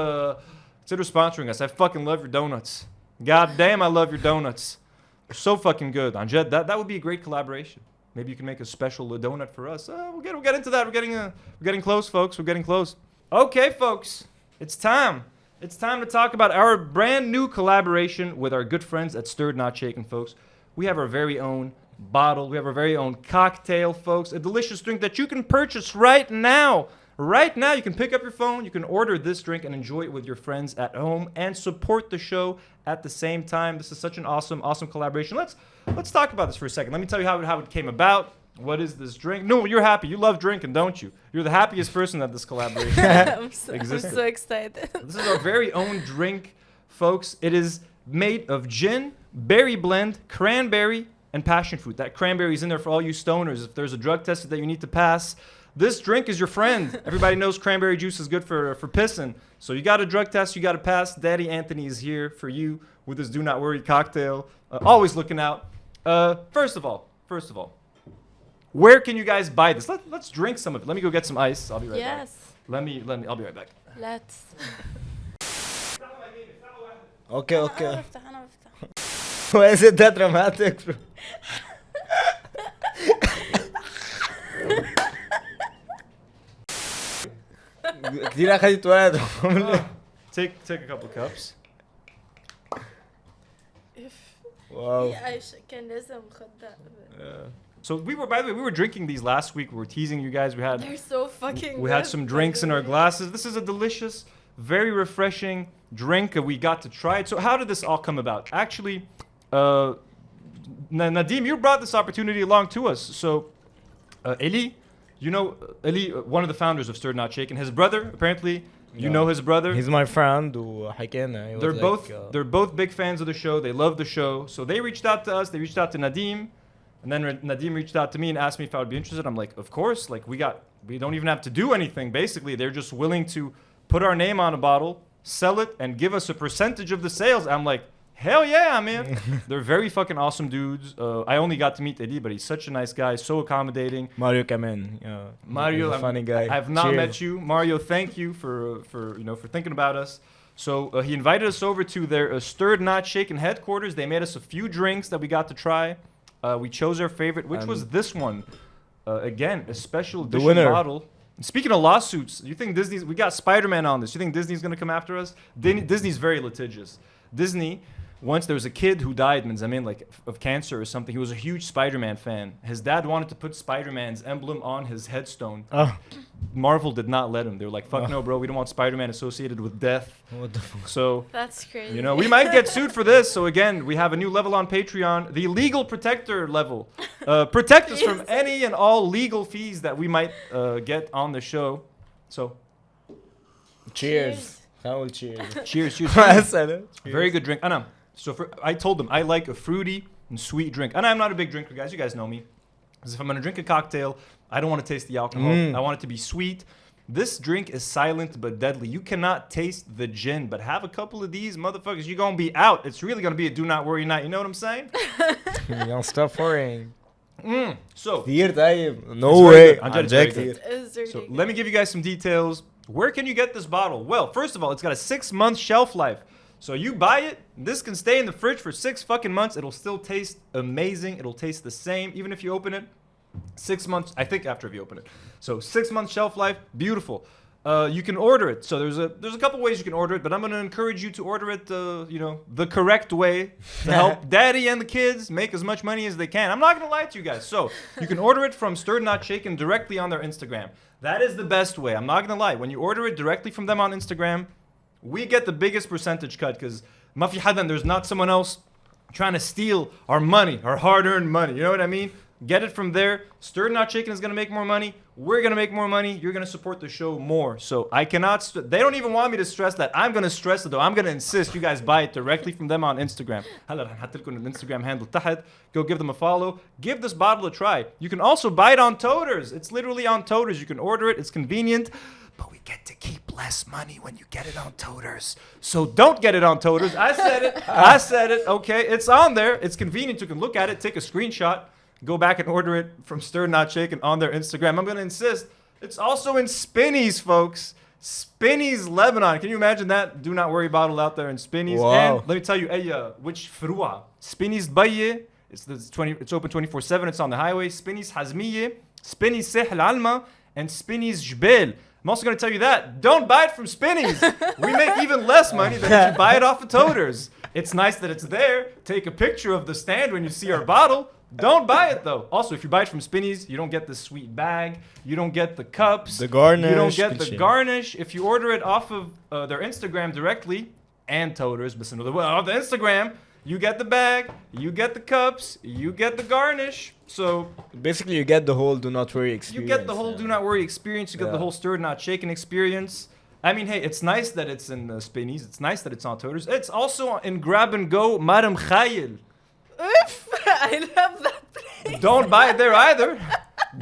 consider sponsoring us. I fucking love your donuts. God damn, I love your donuts. They're so fucking good. Anjed, that would be a great collaboration. Maybe you can make a special donut for us. We'll get into that. We're getting close, folks. We're getting close. Okay, folks. It's time. It's time to talk about our brand new collaboration with our good friends at Stirred Not Shaken, folks. We have our very own bottle. We have our very own cocktail, folks. A delicious drink that you can purchase right now. Right now, you can pick up your phone, you can order this drink and enjoy it with your friends at home and support the show at the same time. This is such an awesome collaboration. Let's talk about this for a second. Let me tell you how it came about. What is this drink? No, you're happy. You love drinking, don't you? You're the happiest person that this collaboration I'm existed. so excited. This is our very own drink, folks. It is made of gin, berry blend, cranberry, and passion fruit. That cranberry is in there for all you stoners. If there's a drug test that you need to pass, this drink is your friend. Everybody knows cranberry juice is good for pissing. So you got a drug test, you got to pass. Daddy Anthony is here for you with his Do Not Worry cocktail. Always looking out. First of all, where can you guys buy this? Let's drink some of it. Let me go get some ice. I'll be right back. Yes. Let me. I'll be right back. Let's. اوكي أنا اوكي. بفتح أنا بفتح. Why is it that dramatic? bro? كثير اخذت وقت. Take a couple cups. واو. كان لازم خدها. So by the way, we were drinking these last week. We were teasing you guys. They're so fucking We had good, some by drinks the in our way. glasses. This is a delicious, very refreshing drink. We got to try it. So how did this all come about? Actually, Nadim, you brought this opportunity along to us. So Eli, you know Eli, one of the founders of Stirred Not Shaken, his brother, apparently, you know his brother. He's my friend وحكينا. He was They're both big fans of the show. They love the show. So they reached out to us. They reached out to Nadim. And then Nadim reached out to me and asked me if I would be interested. I'm like, of course. Like, we don't even have to do anything. Basically, they're just willing to put our name on a bottle, sell it, and give us a percentage of the sales. I'm like, hell yeah, man. They're very fucking awesome dudes. I only got to meet Eddie, but he's such a nice guy, so accommodating. Mario كمان. Mario, he's a funny guy. I have not Cheers. met you. Mario, thank you for thinking about us. So he invited us over to their Stirred Not Shaken headquarters. They made us a few drinks that we got to try. We chose our favorite, which was this one. Again, a special edition winner. bottle. Speaking of lawsuits, you think Disney's... We got Spider-Man on this. You think Disney's going to come after us? Disney's very litigious. Disney... Once there was a kid who died, like of cancer or something. He was a huge Spider-Man fan. His dad wanted to put Spider-Man's emblem on his headstone. Oh. Marvel did not let him. They were like, fuck no, bro. We don't want Spider-Man associated with death. What the fuck? So, That's crazy. we might get sued for this. So again, we have a new level on Patreon. The legal protector level. Protect us from any and all legal fees that we might get on the show. So, Cheers. Cheers. cheers. Very good drink. Anna. So I told them I like a fruity and sweet drink. And I'm not a big drinker, guys. You guys know me. Because if I'm going to drink a cocktail, I don't want to taste the alcohol. I want it to be sweet. This drink is silent but deadly. You cannot taste the gin, but have a couple of these motherfuckers. You're going to be out. It's really going to be a do not worry night. You know what I'm saying? Don't stop worrying. So, كثير طيب. No It's very way. good. عن جد كثير. It's so ridiculous. let me give you guys some details. Where can you get this bottle? Well, first of all, it's got a 6-month shelf life. So you buy it, this can stay in the fridge for 6 fucking months. It'll still taste amazing. It'll taste the same, even if you open it. 6 months, I think after you open it. So 6 months shelf life, beautiful. You can order it. So there's a couple ways you can order it, but I'm going to encourage you to order it, the correct way to help daddy and the kids make as much money as they can. I'm not going to lie to you guys. So you can order it from Stirred Not Shaken directly on their Instagram. That is the best way. I'm not going to lie. When you order it directly from them on Instagram, we get the biggest percentage cut because there's not someone else trying to steal our money, our hard-earned money. You know what I mean? Get it from there. Stirred Not Shaken is going to make more money. We're going to make more money. You're going to support the show more. So I cannot... They don't even want me to stress that. I'm going to stress it, though. I'm going to insist you guys buy it directly from them on Instagram. هلا رح نحط لكم الانستغرام handle تحت. Go give them a follow. Give this bottle a try. You can also buy it on Toters. It's literally on Toters. You can order it. It's convenient. But we get to keep less money when you get it on Toters. So don't get it on Toters. I said it. Okay, it's on there. It's convenient. You can look at it, take a screenshot, go back and order it from Stirred Not Shaken on their Instagram. I'm going to insist. It's also in Spinneys, folks. Spinneys Lebanon. Can you imagine that? Do not worry bottle out there in Spinneys. Wow. And let me tell you, which فروع. Spinneys Baye. It's open 24/7. It's on the highway. Spinneys Hazmiye, Spinneys Sahel Alma, and Spinneys Jbel. I'm also going to tell you that. Don't buy it from Spinneys. We make even less money than if you buy it off of Toters. It's nice that it's there. Take a picture of the stand when you see our bottle. Don't buy it though. Also, if you buy it from Spinneys, you don't get the sweet bag. You don't get the cups. The garnish. You don't get the garnish. If you order it off of their Instagram directly, and toters, but off the Instagram, you get the bag, you get the cups, you get the garnish. So basically, you get the whole do not worry experience. You get the whole do not worry experience. You get the whole stirred not shaken experience. I mean, hey, it's nice that it's in Spinneys. It's nice that it's on toters. It's also in Grab and Go, Madam Khayil. Oof! I love that place. Don't buy it there either.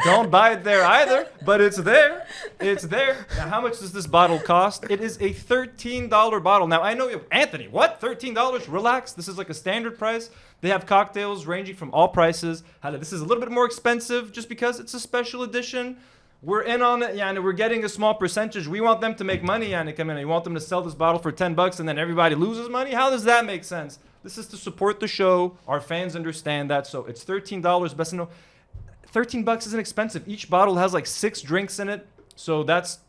Don't buy it there either, but it's there. It's there. Now, how much does this bottle cost? It is a $13 bottle. Now, I know you, Anthony, what? $13? Relax. This is like a standard price. They have cocktails ranging from all prices. This is a little bit more expensive just because it's a special edition. We're in on it, and we're getting a small percentage. We want them to make money, and come in. You want them to sell this bottle for $10 and then everybody loses money? How does that make sense? This is to support the show. Our fans understand that. So it's $13. Best to know. $13 isn't expensive. Each bottle has like 6 drinks in it. So that's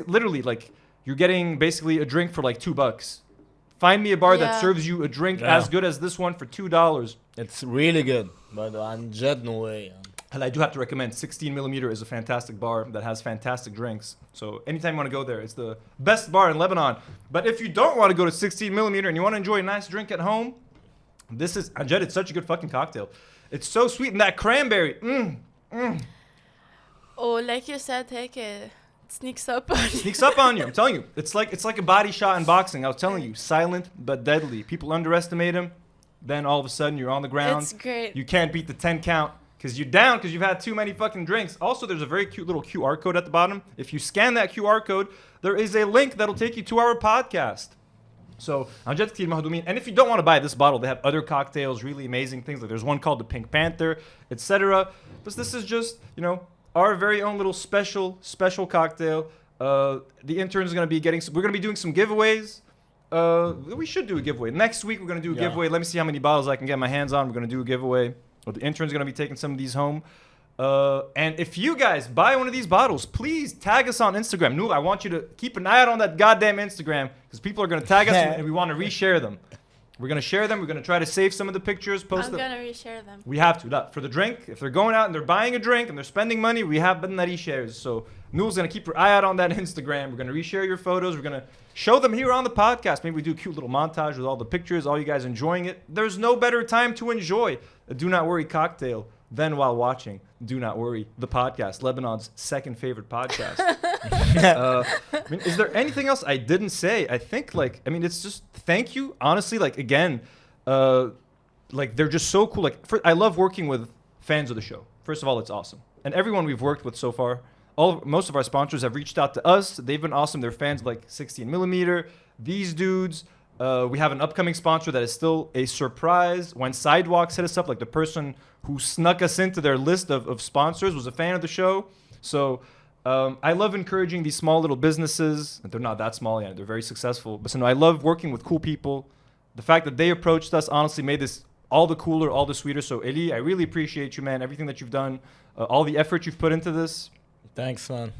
literally like you're getting basically a drink for like $2. Find me a bar that serves you a drink as good as this one for $2. It's really good. But عن جد no way. And I do have to recommend 16mm is a fantastic bar that has fantastic drinks. So anytime you want to go there, it's the best bar in Lebanon. But if you don't want to go to 16mm and you want to enjoy a nice drink at home, this is Anjed. It's such a good fucking cocktail. It's so sweet, and that cranberry. Oh, like you said, it sneaks up on you. Sneaks up on you. I'm telling you, it's like a body shot in boxing. I was telling you, silent but deadly. People underestimate him, then all of a sudden you're on the ground. It's great. You can't beat the 10 count because you're down because you've had too many fucking drinks. Also, there's a very cute little QR code at the bottom. If you scan that QR code, there is a link that'll take you to our podcast. So, and if you don't want to buy this bottle, they have other cocktails, really amazing things. Like there's one called the Pink Panther, etc. But this is just, our very own little special cocktail. The intern is going to be we're going to be doing some giveaways. We should do a giveaway. Next week, we're going to do a giveaway. Let me see how many bottles I can get my hands on. We're going to do a giveaway. The intern's going to be taking some of these home. And if you guys buy one of these bottles, please tag us on Instagram. Noor, I want you to keep an eye out on that goddamn Instagram because people are going to tag us and we want to reshare them. We're going to share them. We're going to try to save some of the pictures, post them. I'm going to reshare them. We have to. For the drink, if they're going out and they're buying a drink and they're spending money, we have بدنا reshares. So Noor's going to keep her eye out on that Instagram. We're going to reshare your photos. We're going to show them here on the podcast. Maybe we do a cute little montage with all the pictures, all you guys enjoying it. There's no better time to enjoy a Do Not Worry cocktail than while watching Do Not Worry, the podcast, Lebanon's second favorite podcast. Is there anything else I didn't say? I think, it's just thank you. Honestly, again, they're just so cool. I love working with fans of the show. First of all, it's awesome. And everyone we've worked with so far, most of our sponsors have reached out to us. They've been awesome. They're fans of 16mm. These dudes. We have an upcoming sponsor that is still a surprise. When Sidewalks hit us up, the person who snuck us into their list of sponsors was a fan of the show. So I love encouraging these small little businesses. They're not that small yet. They're very successful. But I love working with cool people. The fact that they approached us honestly made this all the cooler, all the sweeter. So Eli, I really appreciate you, man. Everything that you've done, all the effort you've put into this. Thanks, man.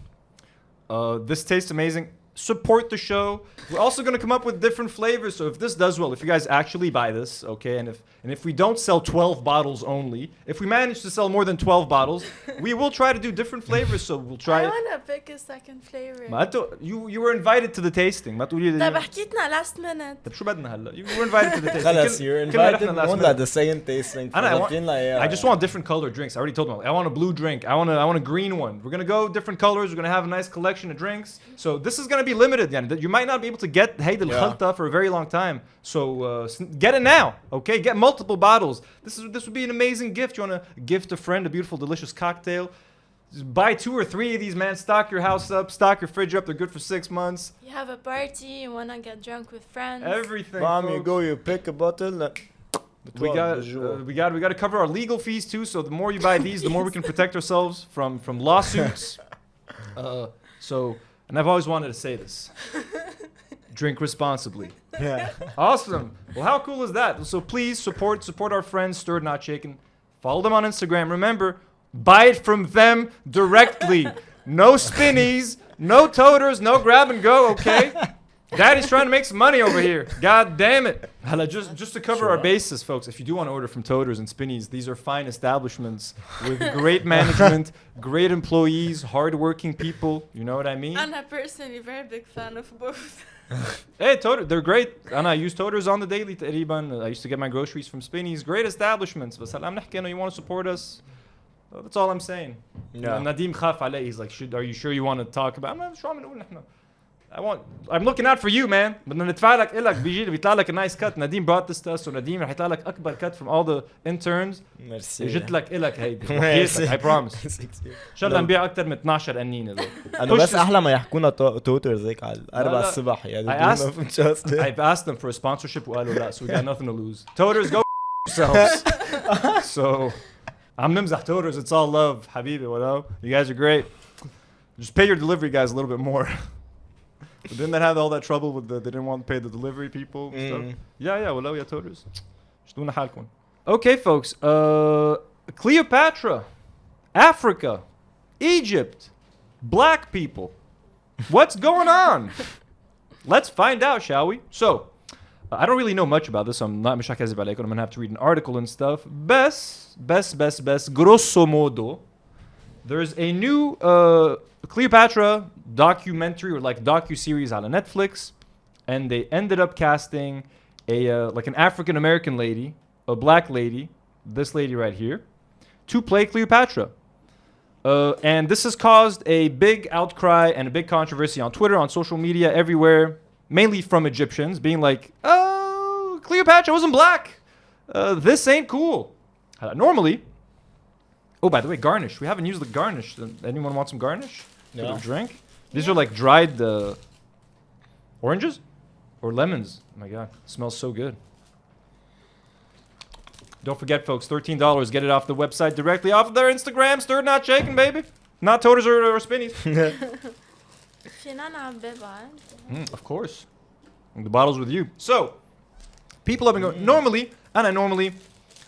This tastes amazing. Support the show. We're also going to come up with different flavors. So if this does well, if you guys actually buy this, okay, and if we don't sell 12 bottles only, if we manage to sell more than 12 bottles, we will try to do different flavors. So we'll try I it. want to pick a second flavor. You were invited to the tasting. ما تقولي طب حكيتنا last minute. طب شو بدنا هلا? You were invited to the tasting. خلاص, you're invited on the second tasting. I just want different colored drinks. I already told them. I want a blue drink. I want a green one. We're gonna go different colors. We're gonna have a nice collection of drinks. So this is gonna be limited. You might not be able to get Hayd al-Khalta for a very long time. So get it now. Okay, get multiple bottles. This would be an amazing gift. You want to gift a friend a beautiful, delicious cocktail. Just buy 2 or 3 of these, man. Stock your house up. Stock your fridge up. They're good for 6 months. You have a party. You want to get drunk with friends. Everything. Mom, you go. You pick a bottle. We got to cover our legal fees too. So the more you buy these, the more we can protect ourselves from lawsuits. And I've always wanted to say this. Drink responsibly. Yeah. Awesome. Well, how cool is that? So please support our friends, Stirred Not Shaken. Follow them on Instagram. Remember, buy it from them directly. No spinnies, no toters, no grab and go, okay? Daddy's trying to make some money over here. God damn it. Just to cover our bases, folks, if you do want to order from Toters and Spinnies, these are fine establishments with great management, great employees, hardworking people. You know what I mean? I'm personally very big fan of both. Hey, Toter, they're great. And I use Toters on the daily تقريبا. I used to get my groceries from Spinnies. Great establishments. بس هلا عم نحكي انه you want to support us. That's all I'm saying. Yeah. Nadim خاف علي. He's like, are you sure you want to talk about? شو عم نقول نحن؟ I'm looking out for you, man. بدنا ندفع لك إلك بيجي بيطلع لك a nice cut. Nadim brought this to us, so Nadim رح يطلع لك أكبر cut from all the interns. ميرسي جبت لك إلك هيدي. I promise. إن شاء الله نبيع أكثر من 12 قنينة ذول. انا بس احلى ما يحكونا توترز هيك على 4 الصبح يعني I've asked them for a sponsorship وقالوا لا, so we got nothing to lose. Toters, go yourselves. So I'm نمزح Toters, it's all love. حبيبي, ولو. You guys are great. Just pay your delivery guys a little bit more. But didn't that have all that trouble with they didn't want to pay the delivery people and stuff? Yeah, ولو يا Toters. شلون حالكم? Okay, folks. Cleopatra, Africa, Egypt, black people. What's going on? Let's find out, shall we? So, I don't really know much about this. I'm not مش هكذب عليكم. I'm going to have to read an article and stuff. Best, grosso modo, there's a new Cleopatra documentary or like docu-series on Netflix, and they ended up casting a like an African American lady, a black lady, this lady right here, to play Cleopatra. And this has caused a big outcry and a big controversy on Twitter, on social media, everywhere, mainly from Egyptians, being like, "Oh, Cleopatra wasn't black. This ain't cool." Normally, oh, by the way, garnish. We haven't used the garnish. Anyone want some garnish? For the drink? These are like dried oranges or lemons. Oh my God, it smells so good. Don't forget, folks, $13. Get it off the website directly off of their Instagram. Stirred, not shaken, baby. Not Toters or Spinnies. فينا نعبي بعد. Of course. And the bottle's with you. So, people have been going... Normally,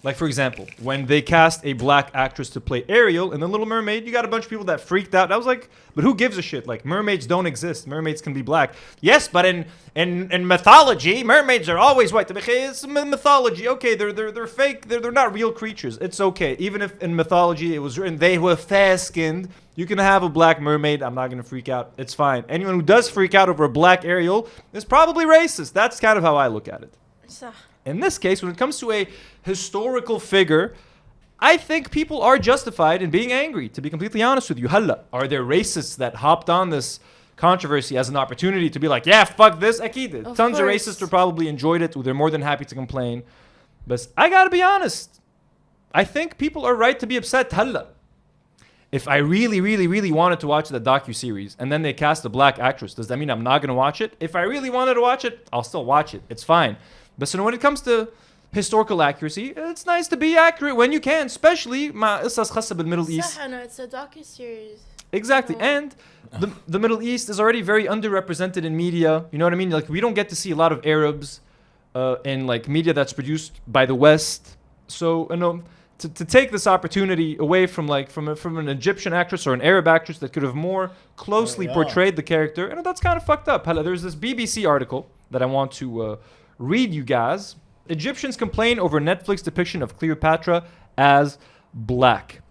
like for example, when they cast a black actress to play Ariel in The Little Mermaid, you got a bunch of people that freaked out. I was like, but who gives a shit? Like, mermaids don't exist. Mermaids can be black. Yes, but in mythology, mermaids are always white. It's mythology. Okay, they're fake. They're not real creatures. It's okay. Even if in mythology it was written they were fair-skinned, you can have a black mermaid. I'm not going to freak out. It's fine. Anyone who does freak out over a black Ariel is probably racist. That's kind of how I look at it. صح. In this case, when it comes to a historical figure, I think people are justified in being angry, to be completely honest with you. Halla, are there racists that hopped on this controversy as an opportunity to be like, yeah, fuck this? Akid. Tons of racists who probably enjoyed it, they're more than happy to complain. But I gotta be honest, I think people are right to be upset. Halla. If I really wanted to watch the docu-series and then they cast a black actress, does that mean I'm not gonna watch it? If I really wanted to watch it, I'll still watch it. It's fine. But so when it comes to historical accuracy, it's nice to be accurate when you can, especially مع قصص خاصة بالميddle East. صح, no, it's a docu-series. Exactly. And the Middle East is already very underrepresented in media. You know what I mean? Like, we don't get to see a lot of Arabs in like media that's produced by the West. So, you know, to take this opportunity away from like from an Egyptian actress or an Arab actress that could have more closely portrayed the character, and that's kind of fucked up. There's this BBC article that I want to read you guys. Egyptians complain over Netflix depiction of Cleopatra as black.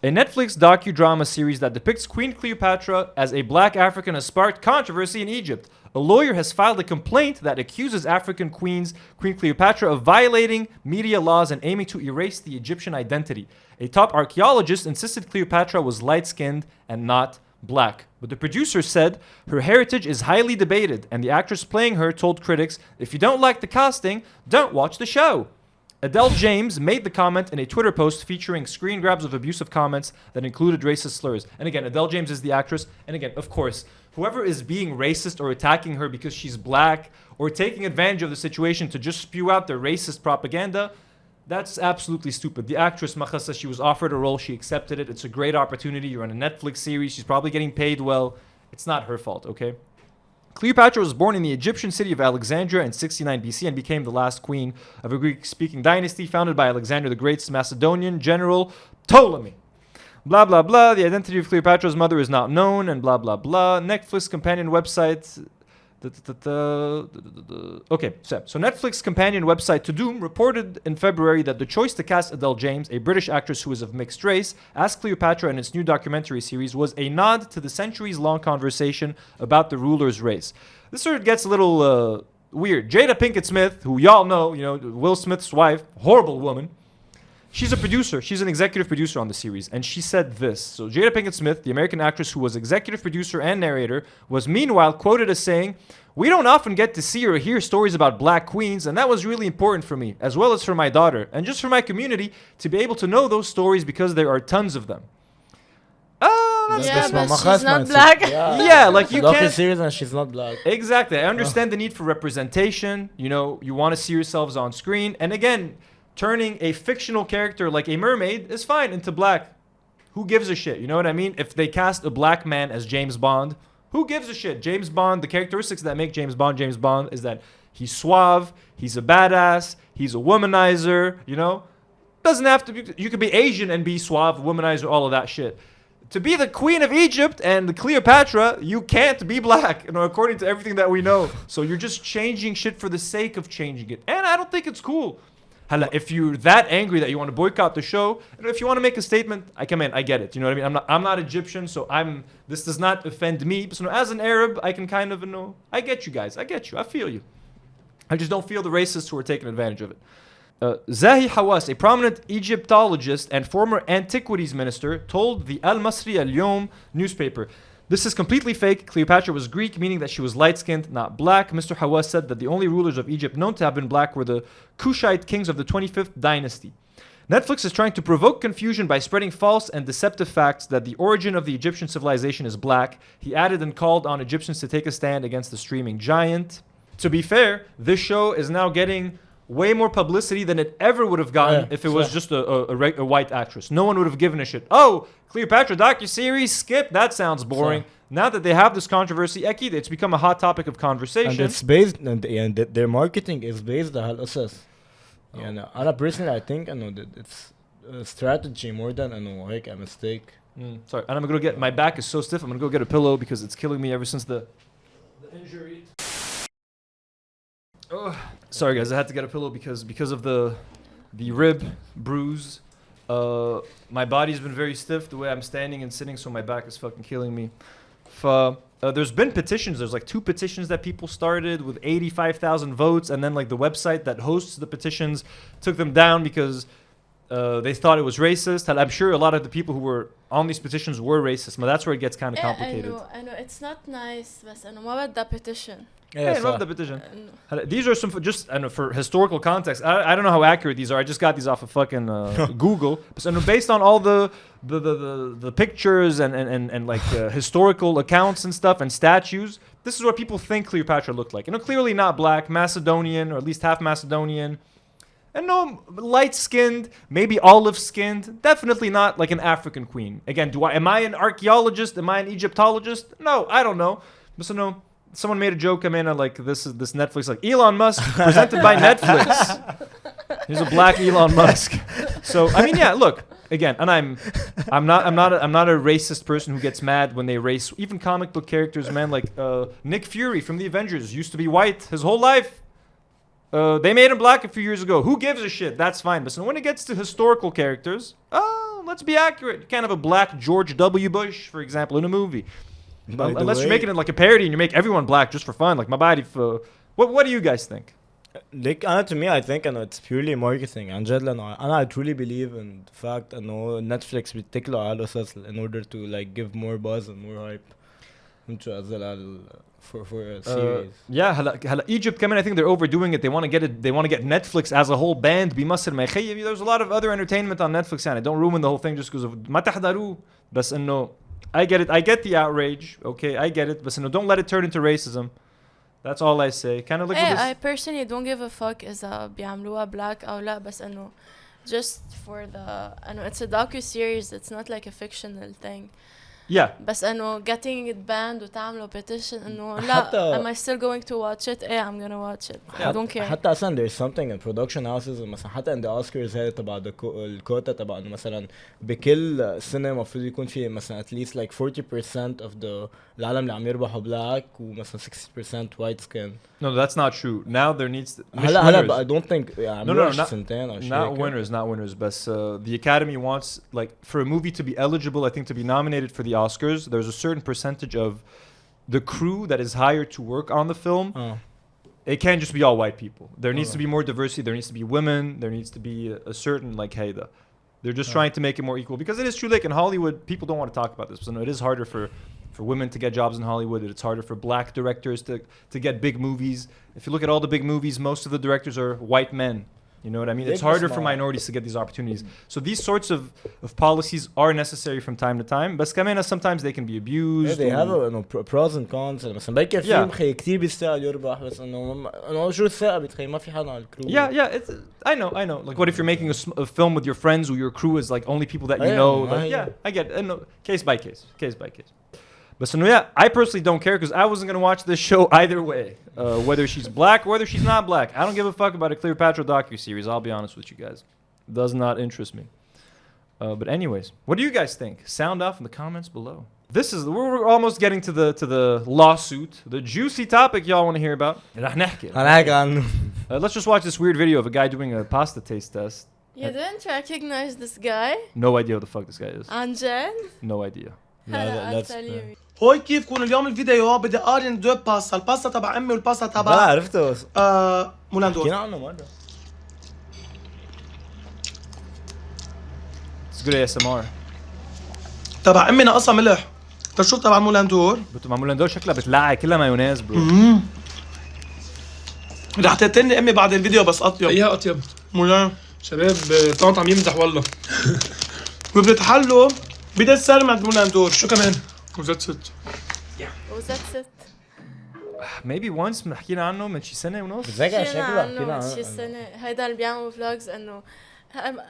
A Netflix docudrama series that depicts Queen Cleopatra as a black African has sparked controversy in Egypt. A lawyer has filed a complaint that accuses African Queen Cleopatra of violating media laws and aiming to erase the Egyptian identity. A top archaeologist insisted Cleopatra was light-skinned and not black. But the producer said her heritage is highly debated, and the actress playing her told critics, if you don't like the casting, don't watch the show. Adele James made the comment in a Twitter post featuring screen grabs of abusive comments that included racist slurs. And again, Adele James is the actress. And again, of course, whoever is being racist or attacking her because she's black or taking advantage of the situation to just spew out their racist propaganda, that's absolutely stupid. The actress, Makhassa, she was offered a role. She accepted it. It's a great opportunity. You're on a Netflix series. She's probably getting paid well. It's not her fault, okay? Cleopatra was born in the Egyptian city of Alexandria in 69 BC and became the last queen of a Greek-speaking dynasty founded by Alexander the Great's Macedonian general Ptolemy. Blah, blah, blah. The identity of Cleopatra's mother is not known and blah, blah, blah. Netflix companion website Okay, so Netflix companion website To Doom reported in February that the choice to cast Adele James, a British actress who is of mixed race, as Cleopatra in its new documentary series was a nod to the centuries-long conversation about the ruler's race. This sort of gets a little weird. Jada Pinkett Smith, who y'all know, Will Smith's wife, horrible woman. She's a producer. She's an executive producer on the series. And she said this. So Jada Pinkett Smith, the American actress who was executive producer and narrator, was meanwhile quoted as saying, "We don't often get to see or hear stories about black queens, and that was really important for me, as well as for my daughter, and just for my community, to be able to know those stories because there are tons of them." Yeah, but she's not black. Yeah, like you can't... serious and she's not black. Exactly. I understand the need for representation. You want to see yourselves on screen. And again, turning a fictional character like a mermaid is fine into black. Who gives a shit? You know what I mean? If they cast a black man as James Bond, who gives a shit? James Bond, the characteristics that make James Bond is that he's suave, he's a badass, he's a womanizer, Doesn't have to be... You could be Asian and be suave, womanizer, all of that shit. To be the Queen of Egypt and the Cleopatra, you can't be black, according to everything that we know. So you're just changing shit for the sake of changing it. And I don't think it's cool. If you're that angry that you want to boycott the show, if you want to make a statement, I get it. You know what I mean? I'm not Egyptian, so this does not offend me. But as an Arab, I can kind of I get you guys. I get you. I feel you. I just don't feel the racists who are taking advantage of it. Zahi Hawass, a prominent Egyptologist and former antiquities minister, told the Al Masri Al Yom newspaper, "This is completely fake. Cleopatra was Greek, meaning that she was light-skinned, not black." Mr. Hawass said that the only rulers of Egypt known to have been black were the Kushite kings of the 25th dynasty. Netflix is trying to provoke confusion by spreading false and deceptive facts that the origin of the Egyptian civilization is black. He added and called on Egyptians to take a stand against the streaming giant. To be fair, this show is now getting way more publicity than it ever would have gotten if it was just a white actress. No one would have given a shit. Oh, Cleopatra docuseries, skip. That sounds boring. Now that they have this controversy, it's become a hot topic of conversation. And it's based, and their marketing is based on هالقصص. يعني أنا personally I think that it's a strategy more than a mistake. Sorry, and I'm gonna get my back is so stiff. I'm gonna go get a pillow because it's killing me ever since the injury. Oh, sorry guys, I had to get a pillow because of the rib bruise. My body's been very stiff the way I'm standing and sitting, so my back is fucking killing me. There's been petitions. There's like 2 petitions that people started with 85,000 votes, and then like the website that hosts the petitions took them down because they thought it was racist. And I'm sure a lot of the people who were on these petitions were racist, but that's where it gets kind of complicated. I know it's not nice, بس أنا ما بدها petition. I love the petition. These are some just for historical context. I don't know how accurate these are. I just got these off of fucking Google. But based on all the pictures and like historical accounts and stuff and statues, this is what people think Cleopatra looked like. Clearly not black, Macedonian, or at least half Macedonian. And no, light-skinned, maybe olive-skinned. Definitely not like an African queen. Again, am I an archaeologist? Am I an Egyptologist? No, I don't know. But no. Someone made a joke, like this Netflix, like Elon Musk presented by Netflix. He's a black Elon Musk. So look again, and I'm not a racist person who gets mad when they race even comic book characters, man. Like Nick Fury from the Avengers used to be white his whole life. They made him black a few years ago. Who gives a shit? That's fine. But so when it gets to historical characters, let's be accurate. You can't have a black George W. Bush, for example, in a movie. Unless you're making it like a parody and you make everyone black just for fun, like my body. What do you guys think? Like, to me, I think it's purely marketing. And I truly believe in the fact that Netflix بيتكلوا على القصص in order to like give more buzz and more hype for a series. هلا Egypt كمان, I think they're overdoing it. They want to get Netflix as a whole banned بمصر ما يخيب. There's a lot of other entertainment on Netflix يعني. Don't ruin the whole thing just because of ما تحضروه. بس إنه I get it. I get the outrage. Okay, I get it. But don't let it turn into racism. That's all I say. Kind of like I personally don't give a fuck إذا بيعملوها black أو لا. بس just for the it's a docu-series. It's not like a fictional thing. Yeah. بس انه getting it banned وتعملوا petition انه لا am I still going to watch it ايه I'm gonna watch it I don't care حتى اصلا there's something in production houses مثلا حتى in the Oscars هاي تبع الكوتا تبع انه مثلا بكل سنه المفروض يكون في مثلا at least like 40% of the العالم اللي عم يربحوا black ومثلا 60% white skin. No, that's not true. Now there needs to هلا but I don't think not winners but the Academy wants like for a movie to be eligible, I think to be nominated for the Oscars, there's a certain percentage of the crew that is hired to work on the film. It can't just be all white people. There needs to be more diversity. There needs to be women. There needs to be a certain like Haida. They're just trying to make it more equal because it is true. Like in Hollywood, people don't want to talk about this. So it is harder for women to get jobs in Hollywood. It's harder for black directors to get big movies. If you look at all the big movies, most of the directors are white men. You know what I mean? It's harder for minorities to get these opportunities. So these sorts of policies are necessary from time to time. But sometimes they can be abused. They have pros and cons. مثلا بلكي فيلم خي كتير بيستاهل يربح بس انه شو الثقة خي ما في حدا على الكرو. Yeah, it's, I know. Like what if you're making a film with your friends who your crew is like only people that you know? Like, yeah, I get it. No, case by case. But so I personally don't care because I wasn't gonna watch this show either way, whether she's black or whether she's not black. I don't give a fuck about a Cleopatra docu-series. I'll be honest with you guys, it does not interest me. But anyways, what do you guys think? Sound off in the comments below. We're almost getting to the lawsuit, the juicy topic y'all want to hear about. Let's just watch this weird video of a guy doing a pasta taste test. You didn't recognize this guy? No idea who the fuck this guy is. Anjan? No idea. I'll tell you. هوي كيف كون اليوم الفيديو بدي اقارن دو باستا الباستا تبع امي والباستا تبع عرفته مولان دور حكينا عنه مره It's good ASMR. تبع امي ناقصها ملح شوف تبع مولان دور مع مولان دور شكلها بتلعي كلها مايونيز برو. رح تقتلني امي بعد الفيديو بس اطيب اياها اطيب مولان شباب طنط عم يمزح والله وبتحلوا بدي السر مع مولان دور شو كمان وزت ست Maybe once حكينا عنه من شي سنة ونص. بتذكر شكله حكينا عنه شي سنة. هيدا اللي بيعملوا فلوجز انه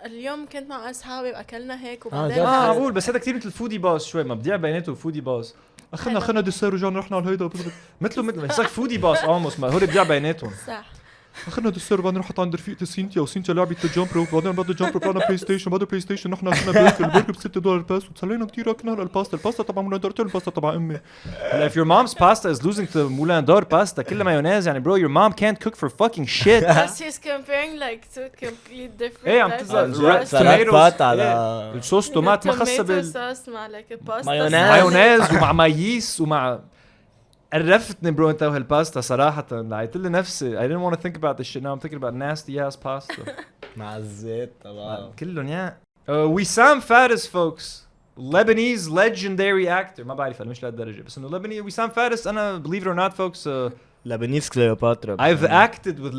اليوم كنت مع اصحابي واكلنا هيك وبعدين معقول بس هذا كثير مثل فودي باس شوي ما بديع بيناته فودي باس. اخذنا ديسير ورجعنا رحنا على هيدا مثله هيك فودي باس almost ما هو بديع بيناتهم. صح. اخذنا ديسير وبعدين رحت عند رفيقتي سينتيا لعبت الجمبر وبعدين بعد الجمبر طلعنا بلاي ستيشن بعد بلاي ستيشن رحنا اكلنا البرجر ب$6 بس وتسلينا كثير اكلنا الباستا تبع مولان دور الباستا تبع امي. هلا if your mom's pasta is losing to مولان دور باستا كلها مايونيز يعني bro your mom can't cook for fucking shit. But she's comparing like two complete different ايه عم تزرع tomatoes على الصوص طماط مخصب الصوص مع like باستا مايونيز ومع مايس ومع قرفتني برو انت وهالباستا صراحة لقيت لي نفسي I didn't want to think about this shit now I'm thinking about nasty ass pasta مع الزيت طبعا كلهم يا وسام فارس folks Lebanese legendary actor ما بعرف انا مش لهالدرجة بس انه Lebanese وسام فارس انا believe it or not folks Lebanese Cleopatra I've acted with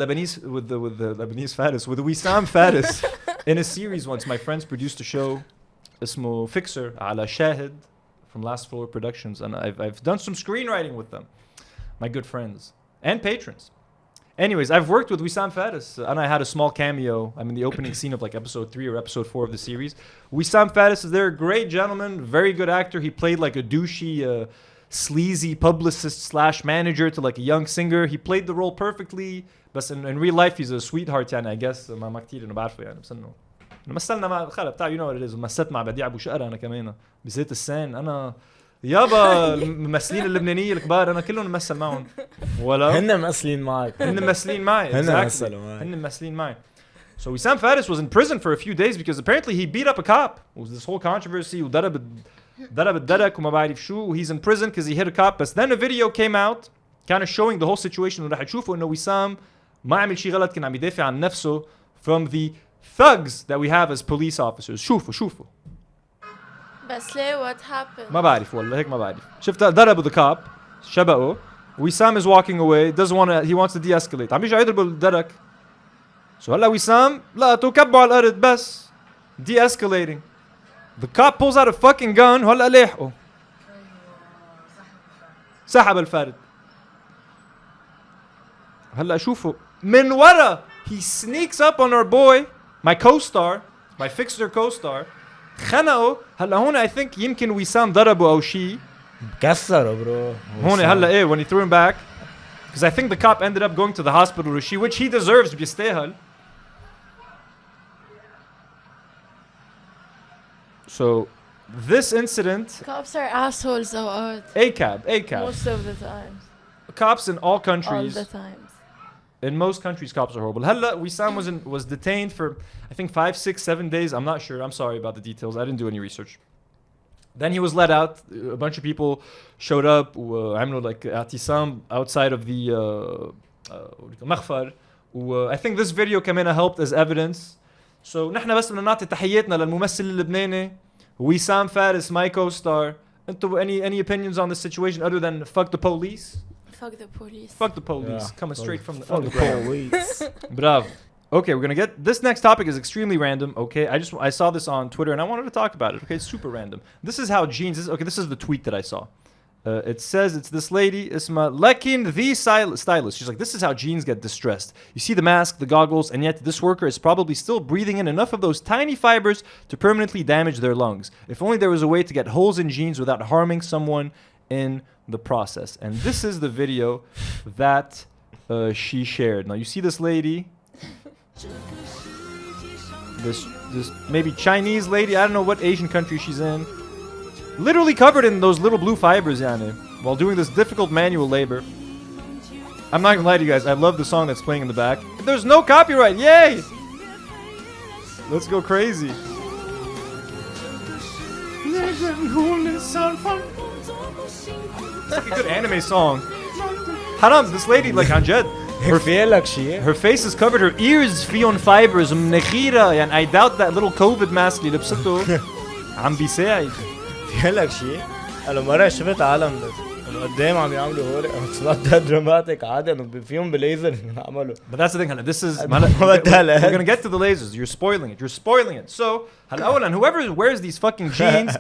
the Lebanese Faris with Wissam Faris in a series once my friends produced a show اسمه Fixer على شاهد from Last Floor Productions and I've done some screenwriting with them my good friends and patrons anyways I've worked with Wissam Faris and I had a small cameo I'm in the opening scene of like episode 3 or episode 4 of the series Wissam Faris is there a great gentleman very good actor he played like a douchey sleazy publicist / manager to like a young singer he played the role perfectly but in real life he's a sweetheart يعني I guess ما كتير انه بعرفه يعني بس انه مثلنا مع خلف بتاع you know what it is مثلت مع بديع ابو شقره انا كمان بزيت السان انا يابا الممثلين اللبنانيين الكبار انا كلهم ممثل معهم ولا هن ممثلين معك هن ممثلين معي هن ممثلين معي so Wissam Faris was in prison for a few days because apparently he beat up a cop it was this whole controversy وضرب الدرك وما بعرف شو he's in prison because he hit a cop but then a video came out kind of showing the whole situation ورح تشوفوا انه وسام ما عمل شيء غلط كان عم يدافع عن نفسه from the thugs that we have as police officers شوفوا بس ليه what happened ما بعرف والله هيك ما بعرف شفت ضربوا the cop شبقه وسام is walking away he wants to de-escalate عم يجي يضربوا الدرك so هلا وسام لقطوا كبوا على الارض بس de-escalating the cop pulls out a fucking gun وهلا لاحقه سحب الفرد هلا شوفوا من ورا he sneaks up on our boy my co-star my Fixer co-star خنقوا هلا هون I think يمكن وسام ضربه أو شيء كسره برو هون هلا إيه when he threw him back because I think the cop ended up going to the hospital which he deserves بيستاهل. So this incident Cops are assholes أوقات. ACAB Most of the times. cops in all All countries the times. in most countries cops are horrible. هلا Wissam was detained for I think 5, 6, 7 days. I'm not sure. I'm sorry about the details. I didn't do any research. Then he was let out. A bunch of people showed up وعملوا like اعتصام outside of the مخفر. I think this video كمان helped as evidence. So نحن بس بدنا نعطي تحياتنا للممثل اللبناني وسام فارس my co-star. انتوا any opinions on this situation other than fuck the police? Fuck the police. Fuck the police. Yeah. Coming straight from the Fuck the underground. police. Bravo. Okay, we're gonna get this next topic is extremely random. Okay, I saw this on Twitter and I wanted to talk about it. Okay, it's super random. This is how jeans. This is the tweet that I saw. It says it's this lady, Isma Lekin the stylist. She's like, this is how jeans get distressed. You see the mask, the goggles, and yet this worker is probably still breathing in enough of those tiny fibers to permanently damage their lungs. If only there was a way to get holes in jeans without harming someone in the process. And this is the video that she shared. Now you see this lady, this maybe Chinese lady. I don't know what Asian country she's in. Literally covered in those little blue fibers, yani, while doing this difficult manual labor. I'm not gonna lie to you guys. I love the song that's playing in the back. There's no copyright. Yay! Let's go crazy. It's like a good anime song. Haram, this lady, like Anjad, her face is covered, her ears فيهم fibers مناخيرها يعني I doubt that little COVID mask اللي لبسته عم بيساعد. في لك شيء انا مره شفت عالم قدام عم يعملوا هول طلعت دراماتيك عادي انه فيهم بليزر عملوا. But that's the thing, Hala. This is we're gonna get to the lasers. You're spoiling it. You're spoiling it. So Hala, أولاً, whoever wears these fucking jeans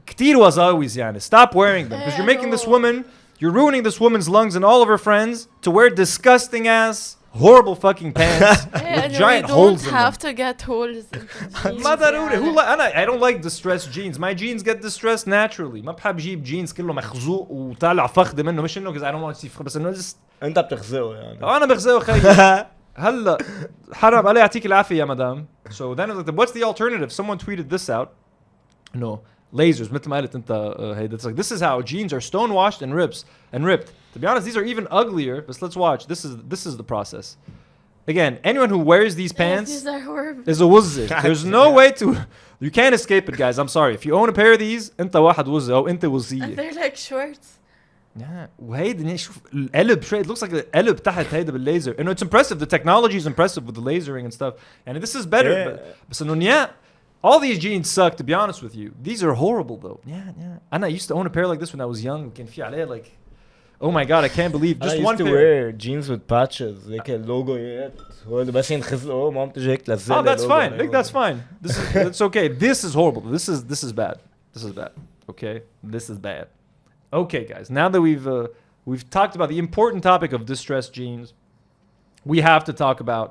كتير وزاويز يعني. Stop wearing them because you're making this woman, you're ruining this woman's lungs and all of her friends to wear disgusting ass horrible fucking pants with giant holes in them. You don't have to get holes in jeans. ما ضروري هو I don't like distressed jeans. My jeans get distressed naturally. ما بحب جيب jeans كله مخزوق وطالع فخد منه مش انه because I don't want to see بس انه just انت بتخزقه يعني. انا بخزقه خيي. هلا حرام الله يعطيك العافيه يا مدام. So then like what's the alternative? Someone tweeted this out. No. Lasers مثل ما قلت انت هيدا. It's like this is how jeans are stonewashed and ripped. To be honest, these are even uglier. But let's watch. This is the process. Again, anyone who wears these pants These are horrible. is a wuzzy. There's no way to. You can't escape it, guys. I'm sorry. If you own a pair of these, انت واحد وزي أو انت And وزية. they're like shorts. Yeah. وهيدا شوف القلب شوي. It looks like the قلب تحت هيدا بالليزر. And it's impressive. The technology is impressive with the lasering and stuff. And this is better. Yeah. بس إنه yeah. All these jeans suck, to be honest with you. These are horrible, though. Yeah. I used to own a pair like this when I was young. كان في عليه like, oh my god, I can't believe just I one used to pair. wear jeans with patches هيك اللوجويات هول بس ينخزقوا ما بتجي هيك تلزق. Oh, that's fine. Like, that's fine. This is it's okay. This is horrible. This is bad. This is bad. Okay, this is bad. Okay, guys. Now that we've talked about the important topic of distressed jeans, we have to talk about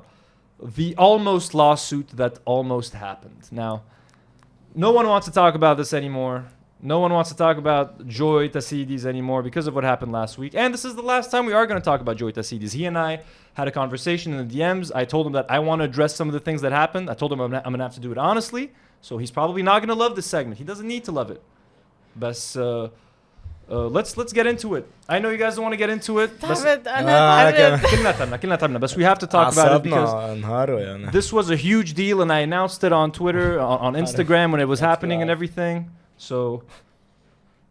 the almost lawsuit that almost happened. Now, no one wants to talk about this anymore. No one wants to talk about Joy Tassidis anymore because of what happened last week. And this is the last time we are going to talk about Joy Tassidis. He and I had a conversation in the DMs. I told him that I want to address some of the things that happened. I told him I'm going to have to do it honestly. So he's probably not going to love this segment. He doesn't need to love it. But let's get into it. I know you guys don't want to get into it. تعبت أنا تعبت. كلنا تعبنا. But we have to talk about it because انهاروا يعني. this was a huge deal and I announced it on Twitter, on Instagram when it was happening and everything. So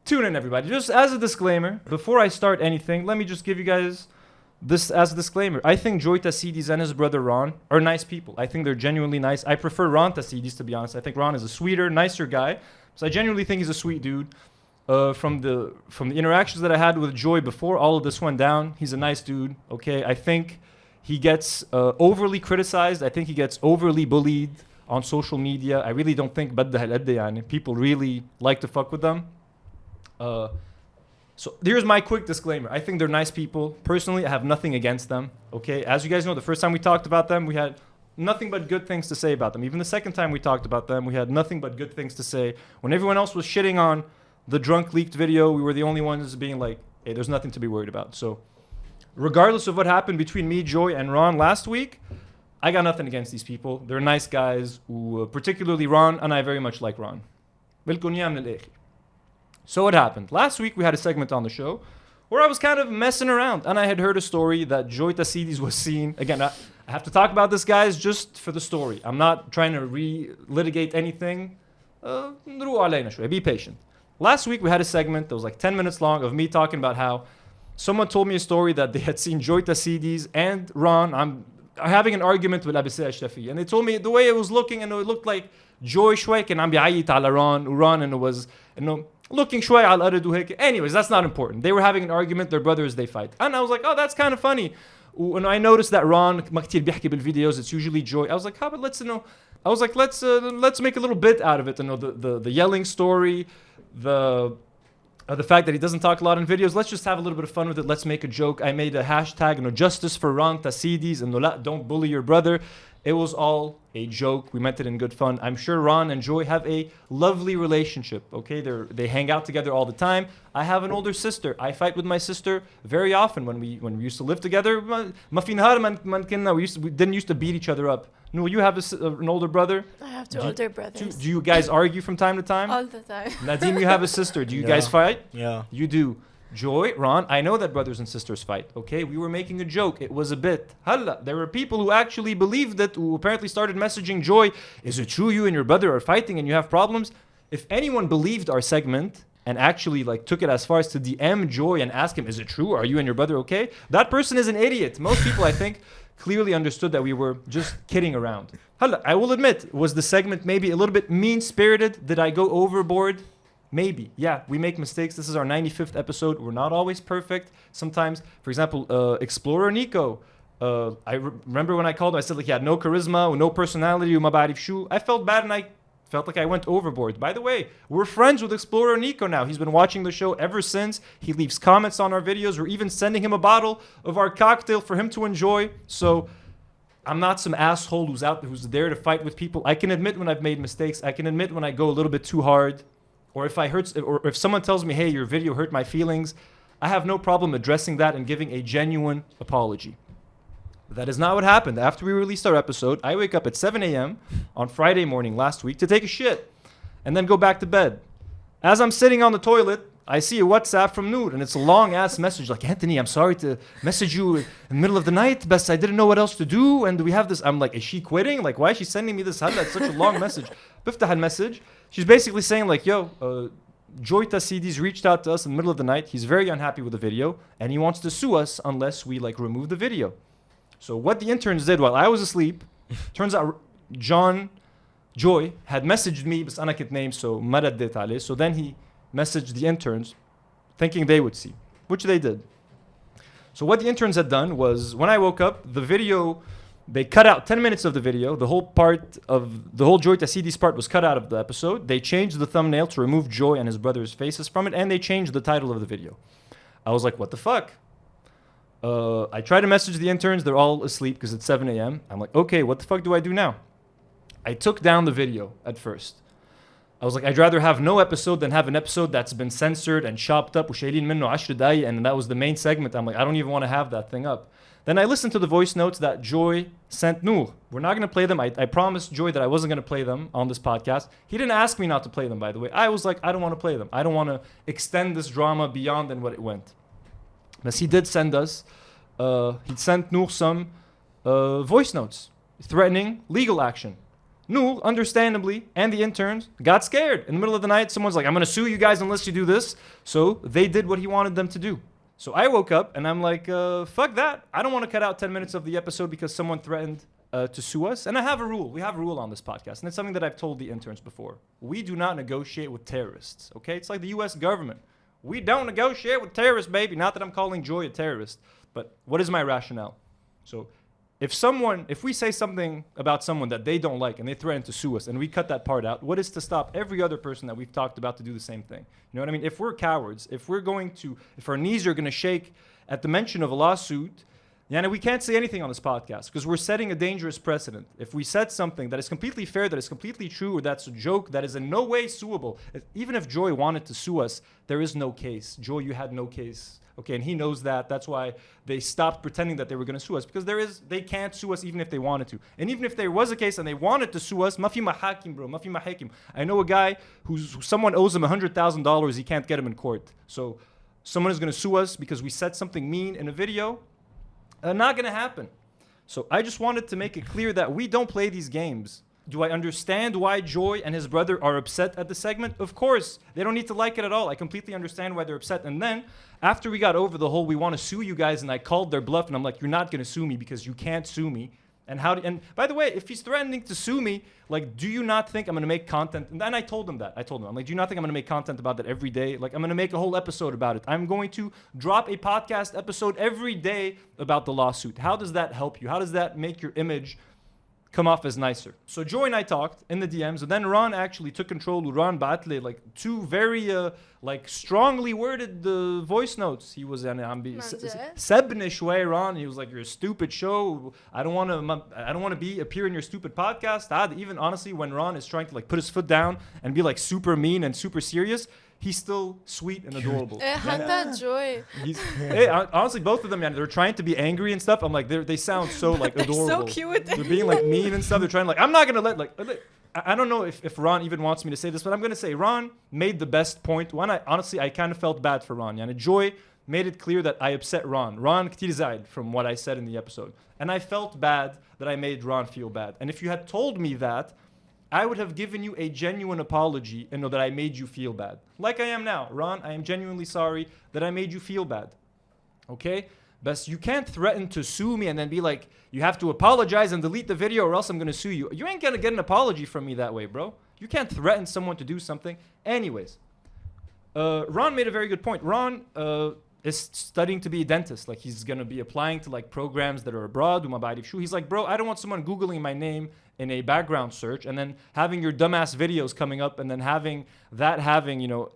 tune in, everybody. Just as a disclaimer, before I start anything, let me just give you guys this as a disclaimer. I think Joy Tassidis and his brother Ron are nice people. I think they're genuinely nice. I prefer Ron Tassidis, to be honest. I think Ron is a sweeter, nicer guy. So I genuinely think he's a sweet dude. From the interactions that I had with Joy before all of this went down, he's a nice dude. Okay, I think he gets overly criticized. I think he gets overly bullied on social media. I really don't think people really like to fuck with them. So here's my quick disclaimer. I think they're nice people. Personally, I have nothing against them. Okay, as you guys know, the first time we talked about them, we had nothing but good things to say about them. Even the second time we talked about them, we had nothing but good things to say. When everyone else was shitting on the drunk leaked video, we were the only ones being like, hey, there's nothing to be worried about. So regardless of what happened between me, Joy, and Ron last week, I got nothing against these people. They're nice guys, who, particularly Ron, and I very much like Ron. So what happened? Last week we had a segment on the show where I was kind of messing around, and I had heard a story that Joy Tassidis was seen. Again, I have to talk about this, guys, just for the story. I'm not trying to re-litigate anything. Be patient. Last week we had a segment that was like 10 minutes long of me talking about how someone told me a story that they had seen Joy Tassidis and Ron. I'm having an argument with Abisai Shtafi, and they told me the way it was looking, and it looked like Joy شوي كان عم بيعيط على Ron, and it was looking شوي على الأرض وهيك. Anyways, that's not important. They were having an argument. They're brothers. They fight. And I was like, oh, that's kind of funny. And I noticed that Ron ما كتير بيحكي بالفيديوز. It's usually Joy. I was like, how about let's make a little bit out of it. The yelling story, the fact that he doesn't talk a lot in videos. Let's just have a little bit of fun with it. Let's make a joke. I made a hashtag, justice for Ron Tassidis, and don't bully your brother. It was all a joke. We meant it in good fun. I'm sure Ron and Joy have a lovely relationship. Okay, they hang out together all the time. I have an older sister. I fight with my sister very often when we used to live together. We didn't used to beat each other up. No, you have an older brother. I have two older brothers. Do you guys argue from time to time? All the time. Nadim, you have a sister. Do you guys fight? Yeah. You do. Joy, Ron, I know that brothers and sisters fight, okay? We were making a joke. It was a bit. Halla, there were people who actually believed it, who apparently started messaging Joy, is it true you and your brother are fighting and you have problems? If anyone believed our segment and actually took it as far as to DM Joy and ask him, is it true? Are you and your brother okay? That person is an idiot. Most people, I think, clearly understood that we were just kidding around. Halla, I will admit, was the segment maybe a little bit mean-spirited? Did I go overboard? Maybe. Yeah, we make mistakes. This is our 95th episode. We're not always perfect. Sometimes, for example, Explorer Nico. I remember when I called him, I said he had no charisma, no personality, I felt bad and I felt like I went overboard. By the way, we're friends with Explorer Nico now. He's been watching the show ever since. He leaves comments on our videos. We're even sending him a bottle of our cocktail for him to enjoy. So I'm not some asshole who's out there, who's there to fight with people. I can admit when I've made mistakes. I can admit when I go a little bit too hard. Or if someone tells me, hey, your video hurt my feelings, I have no problem addressing that and giving a genuine apology. But that is not what happened. After we released our episode, I wake up at 7 a.m. on Friday morning last week to take a shit and then go back to bed. As I'm sitting on the toilet, I see a WhatsApp from Noor, and it's a long-ass message like, Anthony, I'm sorry to message you in the middle of the night, but I didn't know what else to do, and we have this. I'm like, is she quitting? Why is she sending me this? That's such a long message. بفتح المسج. She's basically saying Joy Tassidis reached out to us in the middle of the night. He's very unhappy with the video, and he wants to sue us unless we remove the video. So what the interns did while I was asleep, turns out Joy had messaged me, but أنا كنت name, so ما رديت عليه. So then he messaged the interns, thinking they would see, which they did. So what the interns had done was, when I woke up, the video, they cut out 10 minutes of the video. The whole Joy Tassidis part was cut out of the episode. They changed the thumbnail to remove Joy and his brother's faces from it, and they changed the title of the video. I was like, what the fuck? I tried to message the interns. They're all asleep because it's 7 a.m. I'm like, okay, what the fuck do I do now? I took down the video at first. I was like, I'd rather have no episode than have an episode that's been censored and chopped up, وشايلين منه 10 دقايق, and that was the main segment. I'm like, I don't even want to have that thing up. Then I listened to the voice notes that Joy sent Noor. We're not going to play them. I promised Joy that I wasn't going to play them on this podcast. He didn't ask me not to play them, by the way. I was like, I don't want to play them. I don't want to extend this drama beyond than what it went. But he did send us, he sent Noor some voice notes threatening legal action. Noor, understandably, and the interns got scared. In the middle of the night, someone's like, I'm going to sue you guys unless you do this. So they did what he wanted them to do. So I woke up and I'm like, fuck that. I don't want to cut out 10 minutes of the episode because someone threatened to sue us. And I have a rule. We have a rule on this podcast. And it's something that I've told the interns before. We do not negotiate with terrorists. Okay? It's like the US government. We don't negotiate with terrorists, baby. Not that I'm calling Joy a terrorist. But what is my rationale? So if we say something about someone that they don't like and they threaten to sue us and we cut that part out, what is to stop every other person that we've talked about to do the same thing? You know what I mean? If we're cowards, if our knees are going to shake at the mention of a lawsuit, Yeah, we can't say anything on this podcast because we're setting a dangerous precedent. If we said something that is completely fair, that is completely true, or that's a joke that is in no way suable, even if Joy wanted to sue us, there is no case. Joy, you had no case. Okay, and he knows that. That's why they stopped pretending that they were going to sue us, because they can't sue us even if they wanted to. And even if there was a case and they wanted to sue us, mafi mahakim, bro, mafi mahakim. I know a guy who's someone owes him $100,000. He can't get him in court. So someone is going to sue us because we said something mean in a video. Not going to happen. So I just wanted to make it clear that we don't play these games. Do I understand why Joy and his brother are upset at the segment? Of course. They don't need to like it at all. I completely understand why they're upset. And then, after we got over the whole, we want to sue you guys, and I called their bluff, and I'm like, you're not going to sue me because you can't sue me. And by the way, if he's threatening to sue me, like, do you not think I'm going to make content? And then I told him that. I'm like, do you not think I'm going to make content about that every day? Like, I'm going to make a whole episode about it. I'm going to drop a podcast episode every day about the lawsuit. How does that help you? How does that make your image come off as nicer? So Joy and I talked in the DMs, and then Ron actually took control. Ron baatle like two very strongly worded voice notes. He was Sebne shway, Ron. He was like, you're a stupid show. I don't want to appear in your stupid podcast. Even honestly, when Ron is trying to like put his foot down and be like super mean and super serious, he's still sweet and adorable. Joy. Honestly, both of them, they're trying to be angry and stuff. I'm like, they sound so like adorable. So cute. They're being like mean and stuff. They're trying I'm not gonna I don't know if Ron even wants me to say this, but I'm gonna say Ron made the best point. One, I kind of felt bad for Ron. Joy made it clear that I upset Ron. Ron ktir zaid from what I said in the episode, and I felt bad that I made Ron feel bad. And if you had told me that, I would have given you a genuine apology and know that I made you feel bad. Like I am now. Ron, I am genuinely sorry that I made you feel bad. Okay? But you can't threaten to sue me and then be like, you have to apologize and delete the video or else I'm going to sue you. You ain't going to get an apology from me that way, bro. You can't threaten someone to do something. Anyways, Ron made a very good point. Ron is studying to be a dentist. Like, he's going to be applying to like programs that are abroad. He's like, bro, I don't want someone Googling my name in a background search and then having your dumbass videos coming up and then having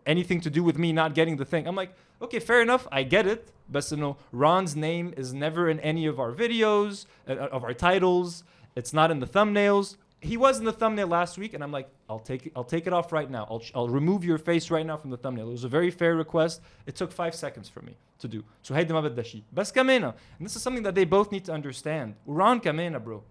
anything to do with me not getting the thing. I'm like, okay, fair enough. I get it. But Ron's name is never in any of our videos, of our titles. It's not in the thumbnails. He was in the thumbnail last week, and I'm like, I'll take it off right now. I'll remove your face right now from the thumbnail. It was a very fair request. It took 5 seconds for me to do. So hey, bas kamena. And this is something that they both need to understand. Ron kamena, bro.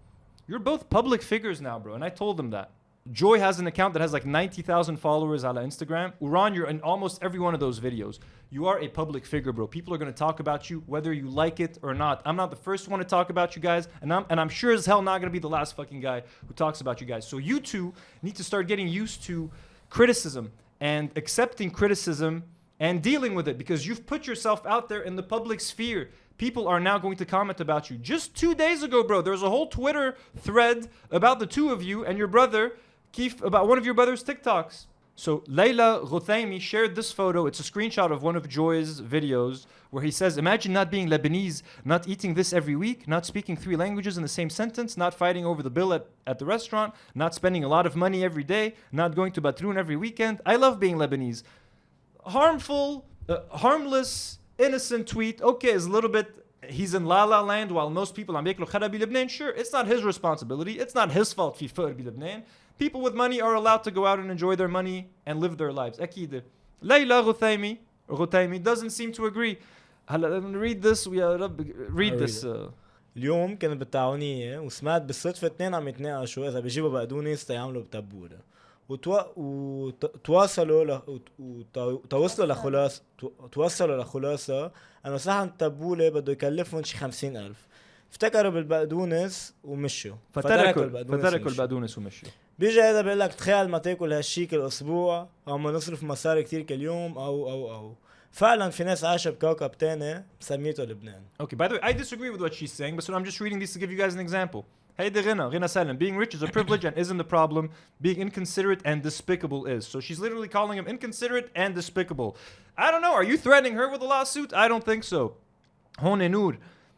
You're both public figures now, bro. And I told them that. Joy has an account that has like 90,000 followers on Instagram. Uran, you're in almost every one of those videos. You are a public figure, bro. People are going to talk about you whether you like it or not. I'm not the first one to talk about you guys, and I'm sure as hell not going to be the last fucking guy who talks about you guys. So you two need to start getting used to criticism and accepting criticism and dealing with it, because you've put yourself out there in the public sphere. People are now going to comment about you. Just 2 days ago, bro, there was a whole Twitter thread about the two of you and your brother, Keith, about one of your brother's TikToks. So Layla Ghothaimi shared this photo. It's a screenshot of one of Joy's videos where he says, imagine not being Lebanese, not eating this every week, not speaking 3 languages in the same sentence, not fighting over the bill at the restaurant, not spending a lot of money every day, not going to Batroun every weekend. I love being Lebanese. Harmless, innocent tweet. Okay, is a little bit, he's in La La Land while most people are making kharabi Lebanon. Sure, it's not his responsibility. It's not his fault fi fur bi Lebanon. People with money are allowed to go out and enjoy their money and live their lives. أكيد. Layla Ghothaimi doesn't seem to agree. Read this. Read this. اليوم كنت بالتعاونية وسمعت بالصدفة 2 عم يتناقشوا إذا بيجيبوا بقدونس تيعملوا بتبورة توصلوا لخلاصة أنه صحن التبولة بده يكلفهم شي 50,000. افتكروا بالبقدونس ومشوا. فتركوا البقدونس ومشوا. بيجي هذا بيقول لك تخيل ما تاكل هالشي كل اسبوع عم نصرف مصاري كتير كل يوم او فعلا في ناس عايشه بكوكب تاني سميته لبنان. Okay, by the way, I disagree with what she's saying, but so I'm just reading these to give you guys an example. Hey, Ghina Salim, being rich is a privilege and isn't the problem. Being inconsiderate and despicable is. So she's literally calling him inconsiderate and despicable. I don't know. Are you threatening her with a lawsuit? I don't think so. Hone Noor.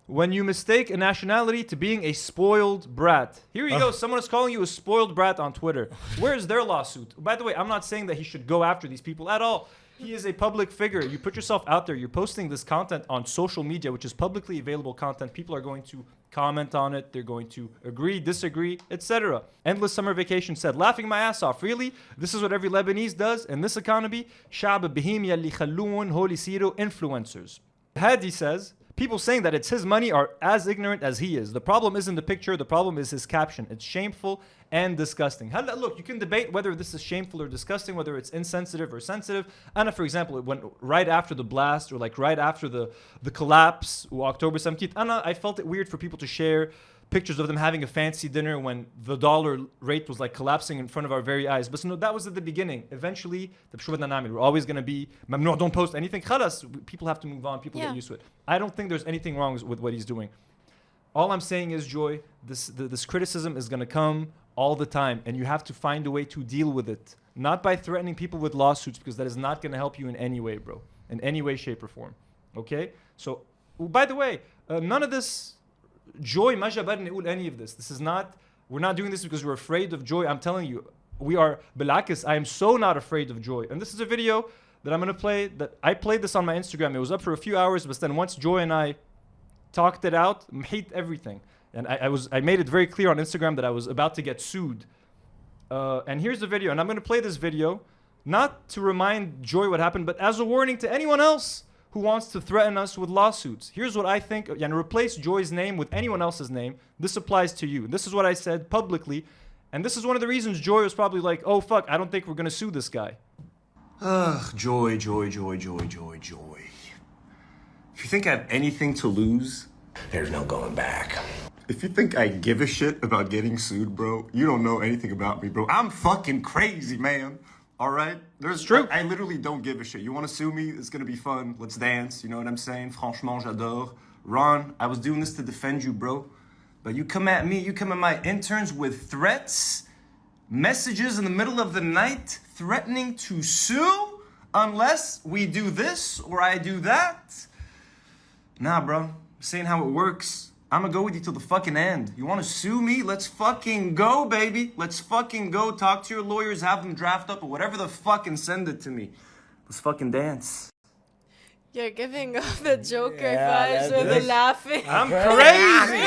when you mistake a nationality to being a spoiled brat. Here you go. Someone is calling you a spoiled brat on Twitter. Where is their lawsuit? By the way, I'm not saying that he should go after these people at all. He is a public figure. You put yourself out there. You're posting this content on social media, which is publicly available content. People are going to comment on it. They're going to agree, disagree, etc. Endless Summer Vacation said, laughing my ass off. Really? This is what every Lebanese does in this economy? شعب بهيم يلي خلون هول يصيروا influencers. Hadi says, people saying that it's his money are as ignorant as he is. The problem isn't the picture. The problem is his caption. It's shameful and disgusting. Look, you can debate whether this is shameful or disgusting, whether it's insensitive or sensitive. Anna, for example, when right after the blast or like right after the collapse, October 17th, Anna, I felt it weird for people to share pictures of them having a fancy dinner when the dollar rate was like collapsing in front of our very eyes. But no, that was at the beginning. Eventually, we're always going to be, don't post anything. Khalas, people have to move on. People get used to it. I don't think there's anything wrong with what he's doing. All I'm saying is, Joy, this criticism is going to come all the time, and you have to find a way to deal with it. Not by threatening people with lawsuits, because that is not going to help you in any way, bro. In any way, shape, or form. Okay? So, by the way, none of this, Joy, ما جبرني أقول any of this. We're not doing this because we're afraid of Joy. I'm telling you, we are, بالعكس, I am so not afraid of Joy. And this is a video that I'm going to play, that I played this on my Instagram. It was up for a few hours, but then once Joy and I talked it out, hate everything. And I made it very clear on Instagram that I was about to get sued. And here's the video. And I'm going to play this video, not to remind Joy what happened, but as a warning to anyone else who wants to threaten us with lawsuits. Here's what I think. And replace Joy's name with anyone else's name. This applies to you. This is what I said publicly. And this is one of the reasons Joy was probably like, oh, fuck, I don't think we're going to sue this guy. Ugh, Joy. If you think I have anything to lose, there's no going back. If you think I give a shit about getting sued, bro, you don't know anything about me, bro. I'm fucking crazy, man. All right? It's true. I literally don't give a shit. You want to sue me? It's going to be fun. Let's dance. You know what I'm saying? Franchement, j'adore. Ron, I was doing this to defend you, bro. But you come at me, you come at my interns with threats, messages in the middle of the night, threatening to sue unless we do this or I do that. Nah, bro. I'm saying how it works. I'm gonna go with you till the fucking end. You wanna sue me? Let's fucking go, baby. Let's fucking go. Talk to your lawyers, have them draft up or whatever the fuck and send it to me. Let's fucking dance. You're giving off the Joker vibes with the laughing. I'm crazy.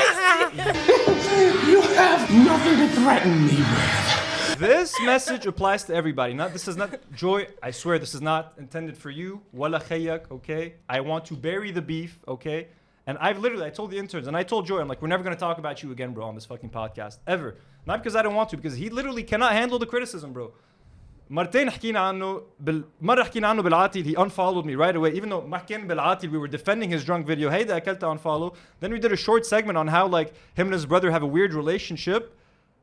You have nothing to threaten me with. This message applies to everybody. This is not, Joy, I swear this is not intended for you. Wala khayak, okay? I want to bury the beef, okay? And I told the interns, and I told Joy, I'm like, we're never going to talk about you again, bro, on this fucking podcast. Ever. Not because I don't want to, because he literally cannot handle the criticism, bro. مرتين حكينا عنه مرة حكينا عنه بالعاطل. He unfollowed me right away, even though ما حكينا بالعاطل, we were defending his drunk video. هيدا أكلت unfollow. Then we did a short segment on how like him and his brother have a weird relationship.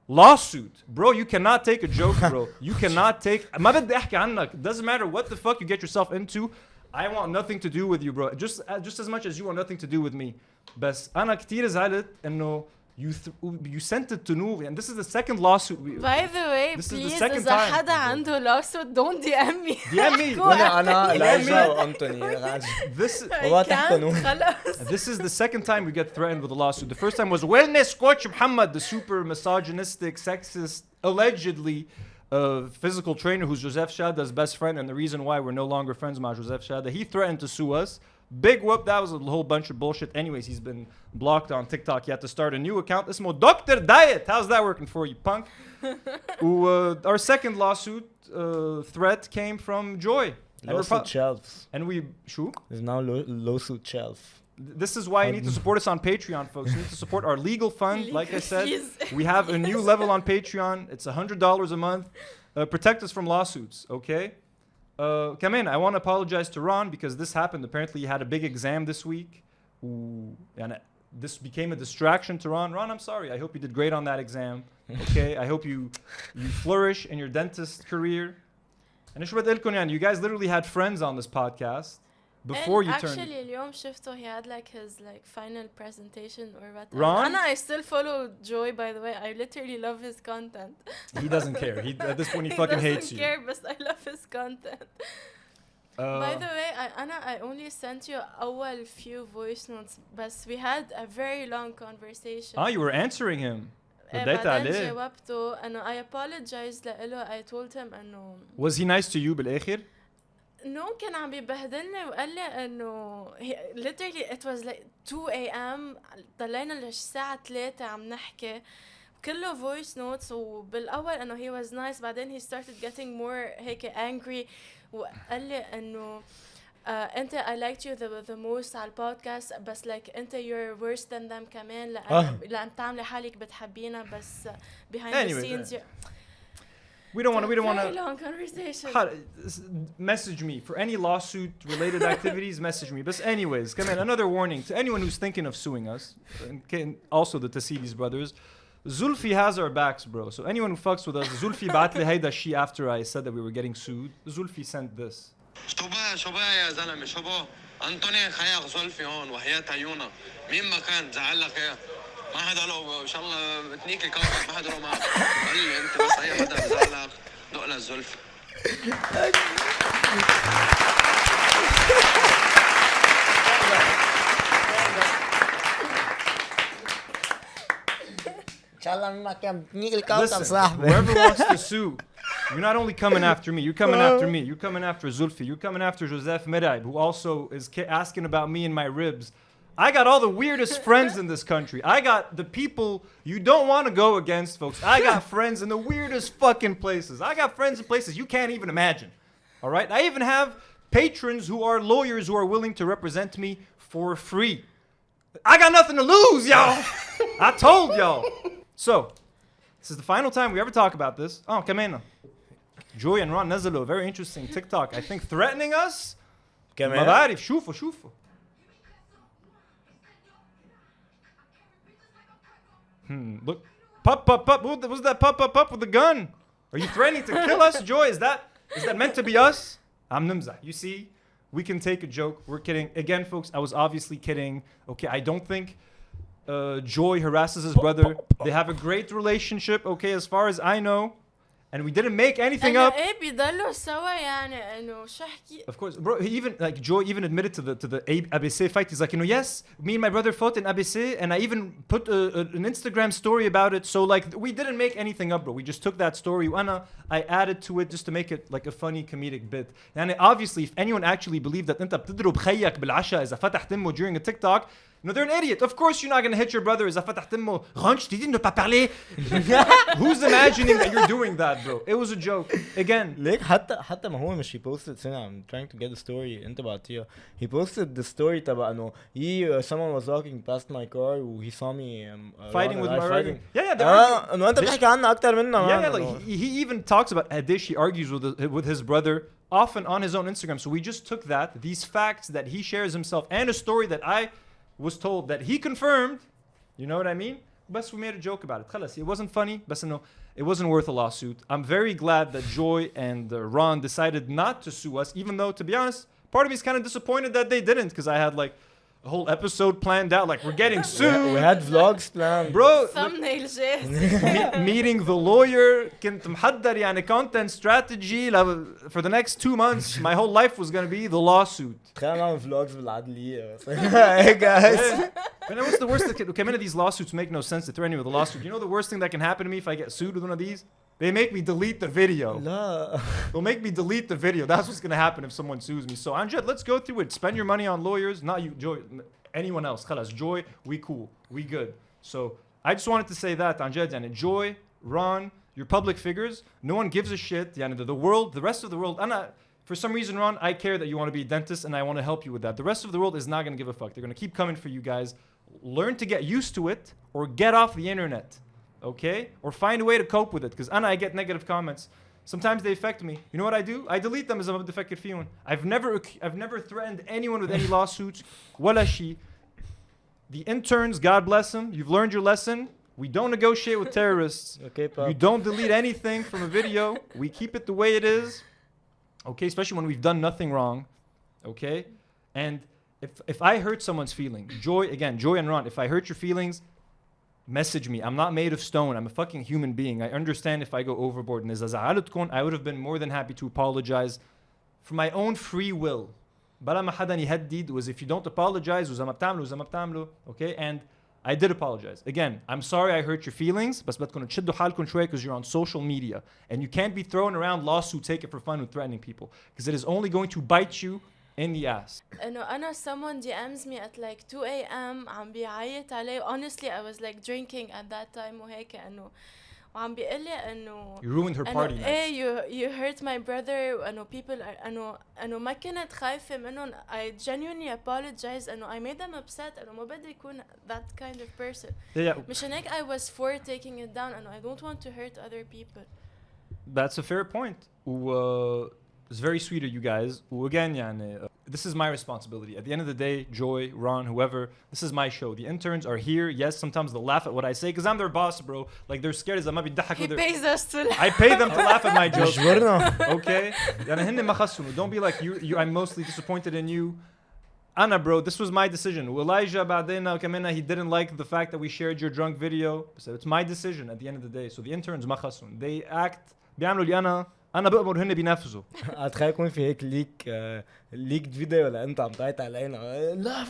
Lawsuit, bro. You cannot take a joke, bro. You cannot take. ما بدي أحكي عنك. It doesn't matter what the fuck you get yourself into. I want nothing to do with you, bro. Just as much as you want nothing to do with me. بس أنا كتير زعلت إنه you sent it to Noor, and this is the second lawsuit. By the way, this please, is the second إذا time. حدا عنده lawsuit, don't DM me. DM me. أنا لاجا وأنتوني. This is the second time we get threatened with a lawsuit. The first time was Wellness Coach Muhammad, the super misogynistic, sexist, allegedly physical trainer who's Joseph Chada's best friend, and the reason why we're no longer friends with Joseph Chada. He threatened to sue us. Big whoop, that was a whole bunch of bullshit. Anyways, he's been blocked on TikTok. He had to start a new account. This is Dr. Diet. How's that working for you, punk? Our second lawsuit threat came from Joy. Lawsuit shelves. And we, There's now lawsuit shelf. This is why you need to support us on Patreon, folks. You need to support our legal fund. Like I said, we have a new level on Patreon. It's $100 a month. Protect us from lawsuits, okay? Come in. I want to apologize to Ron because this happened. Apparently, he had a big exam this week. And this became a distraction to Ron. Ron, I'm sorry. I hope you did great on that exam. Okay? I hope you flourish in your dentist career. And you guys literally had friends on this podcast before you turned. Actually, اليوم شفته, he had like his like final presentation or whatever. Ron? I still follow Joy, by the way. I literally love his content. He doesn't care. At this point, he fucking hates you. He doesn't care, but I love his content. By the way, I only sent you أول few voice notes, but we had a very long conversation. You were answering him. رديت بعدين عليه. جاوبته إنه I apologized له. I told him إنه Was he nice to you بالآخر? no كان عم بيبهدلني وقال لي إنه literally it was like 2 a.m. ضلينا للساعة 3 عم نحكي كله voice notes وبالأول إنه he was nice بعدين he started getting more هيك angry وقال لي إنه أنت I liked you the most على البودكاست بس like أنت you're worse than them كمان لأن بتعملي حالك بتحبينا بس behind the scenes we don't want to very long conversation. Message me for any lawsuit related activities. Message me. But anyways, come in. Another warning to anyone who's thinking of suing us, and also the Tassidis brothers. Zulfi has our backs, bro. So anyone who fucks with us, Zulfi بعت لي هيدا الشيء after I said that we were getting sued. Zulfi sent this. شبا يا زلمه شبا انطوني خياق زلفي هون وحياة عيونا مين ما كان زعلك ايه ما حدا لو ان شاء الله بتنيك الكوكب ما حدا لو معك قال لي انت بس اي حدا بزعلك دق للزلفي Listen, whoever wants to sue, you're not only coming after me, you're coming after me, you're coming after Zulfi, you're coming after Joseph Meraib, who also is asking about me and my ribs. I got all the weirdest friends in this country. I got the people you don't want to go against, folks. I got friends in the weirdest fucking places. I got friends in places you can't even imagine. All right? I even have patrons who are lawyers who are willing to represent me for free. I got nothing to lose, y'all. I told y'all. So, this is the final time we ever talk about this. Oh, كمان. Joy and Ron نزلوا very interesting TikTok. I think threatening us. ما بعرف شوفوا. Look. Pup. What was that pup with the gun? Are you threatening to kill us, Joy? Is that meant to be us? I'm Nimza. You see, we can take a joke. We're kidding. Again, folks, I was obviously kidding. Okay, I don't think Joy harasses his brother. They have a great relationship, okay, as far as I know. And we didn't make anything up. Of course, bro. He even like Joy even admitted to the ABC fight. He's like, yes, me and my brother fought in ABC, and I even put an Instagram story about it. So like, we didn't make anything up, bro. We just took that story. I added to it just to make it like a funny comedic bit. And obviously, if anyone actually believed that أنت بتضرب خيك بالعشاء إذا فتح تمه during a TikTok, they're an idiot. Of course you're not going to hit your brother إذا فتح تمه. Ranch, tu dis ne pas parler. Who's imagining that you're doing that, bro? It was a joke. Again. ليك حتى ما هو مش he posted سنة I'm trying to get the story انت بعتيها. He posted the story تبع انه someone was walking past my car and he saw me fighting with my brother. Yeah, انه انت بتحكي عنها اكتر منها. Yeah, like he even talks about Adish. He argues with his brother often on his own Instagram. So we just took these facts that he shares himself and a story that I was told that he confirmed, you know what I mean? But we made a joke about it. خلاص, it wasn't funny, but no, it wasn't worth a lawsuit. I'm very glad that Joy and Ron decided not to sue us, even though, to be honest, part of me is kind of disappointed that they didn't, because I had like a whole episode planned out, like we're getting sued. We had vlogs planned. Bro, thumbnail shit. Meeting the lawyer, كنت محضر يعني content strategy for the next 2 months. My whole life was going to be the lawsuit. تخيل نعمل vlogs بالعدلية. Hey guys. And what's the worst that can many of these lawsuits make no sense to threaten me with a lawsuit? You know the worst thing that can happen to me if I get sued with one of these? They make me delete the video. لا. They'll make me delete the video. That's what's going to happen if someone sues me. So, Anjad, let's go through it. Spend your money on lawyers. Not you, Joy. Anyone else. Khalas. Joy, we cool. We good. So, I just wanted to say that, Anjad. And Joy, Ron, you're public figures. No one gives a shit. The world, the rest of the world. For some reason, Ron, I care that you want to be a dentist and I want to help you with that. The rest of the world is not going to give a fuck. They're going to keep coming for you guys. Learn to get used to it or get off the internet. Okay? Or find a way to cope with it. Because I get negative comments. Sometimes they affect me. You know what I do? I delete them as I'm defected fiyun. I've never threatened anyone with any lawsuits. Wala shi. The interns, God bless them. You've learned your lesson. We don't negotiate with terrorists. Okay, Pop. You don't delete anything from a video. We keep it the way it is. Okay? Especially when we've done nothing wrong. Okay? And if I hurt someone's feeling, Joy and Ron, if I hurt your feelings, message me. I'm not made of stone. I'm a fucking human being. I understand if I go overboard. I would have been more than happy to apologize for my own free will. بلا ما حدا يهدد was if you don't apologize وإذا ما بتعملوا okay, and I did apologize. Again, I'm sorry I hurt your feelings, بس بدكم تشدوا حالكم شوي because you're on social media and you can't be throwing around lawsuits, take it for fun and threatening people because it is only going to bite you in the ass. انه انا someone DMs me at like 2 a.m. عم بيعيط علي. Honestly I was like drinking at that time وهيك انه وعم بيقول لي انه You ruined her party nights. ايه you hurt my brother وانه people are انه ما كنت خايفة منهم. I genuinely apologize انه I made them upset انه ما بدي يكون that kind of person. Yeah, مشان هيك I was for taking it down and I don't want to hurt other people. that's a fair point. It's very sweet of you guys. Again, يعني, this is my responsibility. At the end of the day, Joy, Ron, whoever, this is my show. The interns are here. Yes, sometimes they'll laugh at what I say because I'm their boss, bro. Like they're scared. ما بيضحكوا. He pays us to laugh. I pay them to laugh at my jokes. جبرنا. Okay? يعني هن ما خصهم. Don't be like you. I'm mostly disappointed in you. Anna, bro, this was my decision. Elijah بعدين كمان he didn't like the fact that we shared your drunk video. So it's my decision at the end of the day. So the interns ما خصهم. They act بيعملوا اللي أنا بأمر هن بينفذوا. اتخيل يكون في هيك ليك فيديو ولا انت عم تعيط علينا لا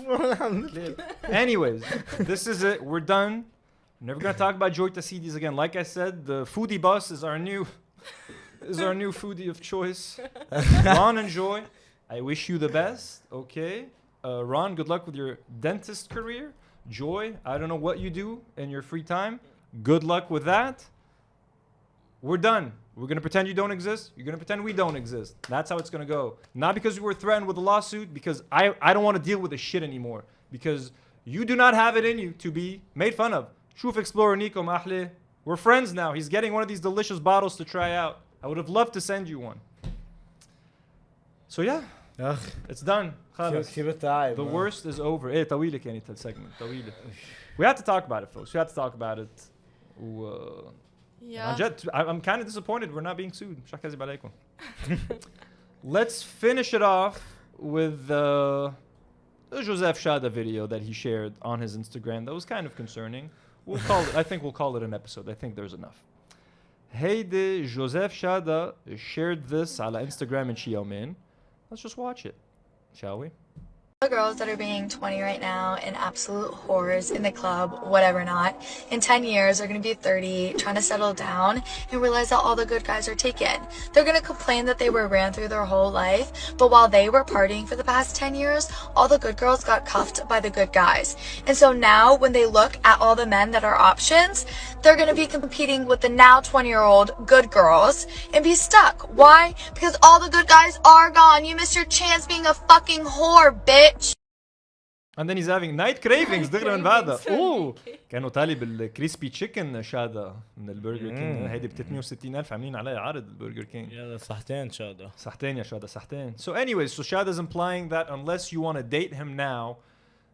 Anyways, this is it. We're done. I'm never gonna talk about Joy Tassidis again. Like I said, the foodie bus is our new foodie of choice. Ron and Joy, I wish you the best. Okay, Ron, good luck with your dentist career. Joy, I don't know what you do in your free time. Good luck with that. We're done. We're going to pretend you don't exist. You're going to pretend we don't exist. That's how it's going to go. Not because we were threatened with a lawsuit, because I don't want to deal with this shit anymore. Because you do not have it in you to be made fun of. شوف Explorer Nico Mahle. We're friends now. He's getting one of these delicious bottles to try out. I would have loved to send you one. So yeah, it's done. خلاص. The worst is over. إيه طويلة كانت السegment. طويلة. We have to talk about it, folks. We have to talk about it. Yeah. I'm kind of disappointed we're not being sued. مش هكذب عليكم. Let's finish it off with the Joseph Chada video that he shared on his Instagram. That was kind of concerning. I think we'll call it an episode. I think there's enough. Heyde Joseph Chada shared this على Instagram in شي يومين. Let's just watch it, shall we? The girls that are being 20 right now and absolute whores in the club, whatever not, in 10 years they're going to be 30, trying to settle down and realize that all the good guys are taken. They're going to complain that they were ran through their whole life, but while they were partying for the past 10 years, all the good girls got cuffed by the good guys. And so now when they look at all the men that are options, they're going to be competing with the now 20-year-old good girls and be stuck. Why? Because all the good guys are gone. You missed your chance being a fucking whore, bitch. And then he's having night cravings. دغري من بعدها. اوه كانوا طالب الكريسبي تشيكن شادا من البرجر كينج. هيدي ب 360,000 عاملين عليها عرض البرجر كينج. يلا صحتين شادا. صحتين يا شادا صحتين. So anyways, so Shada's implying that unless you want to date him now,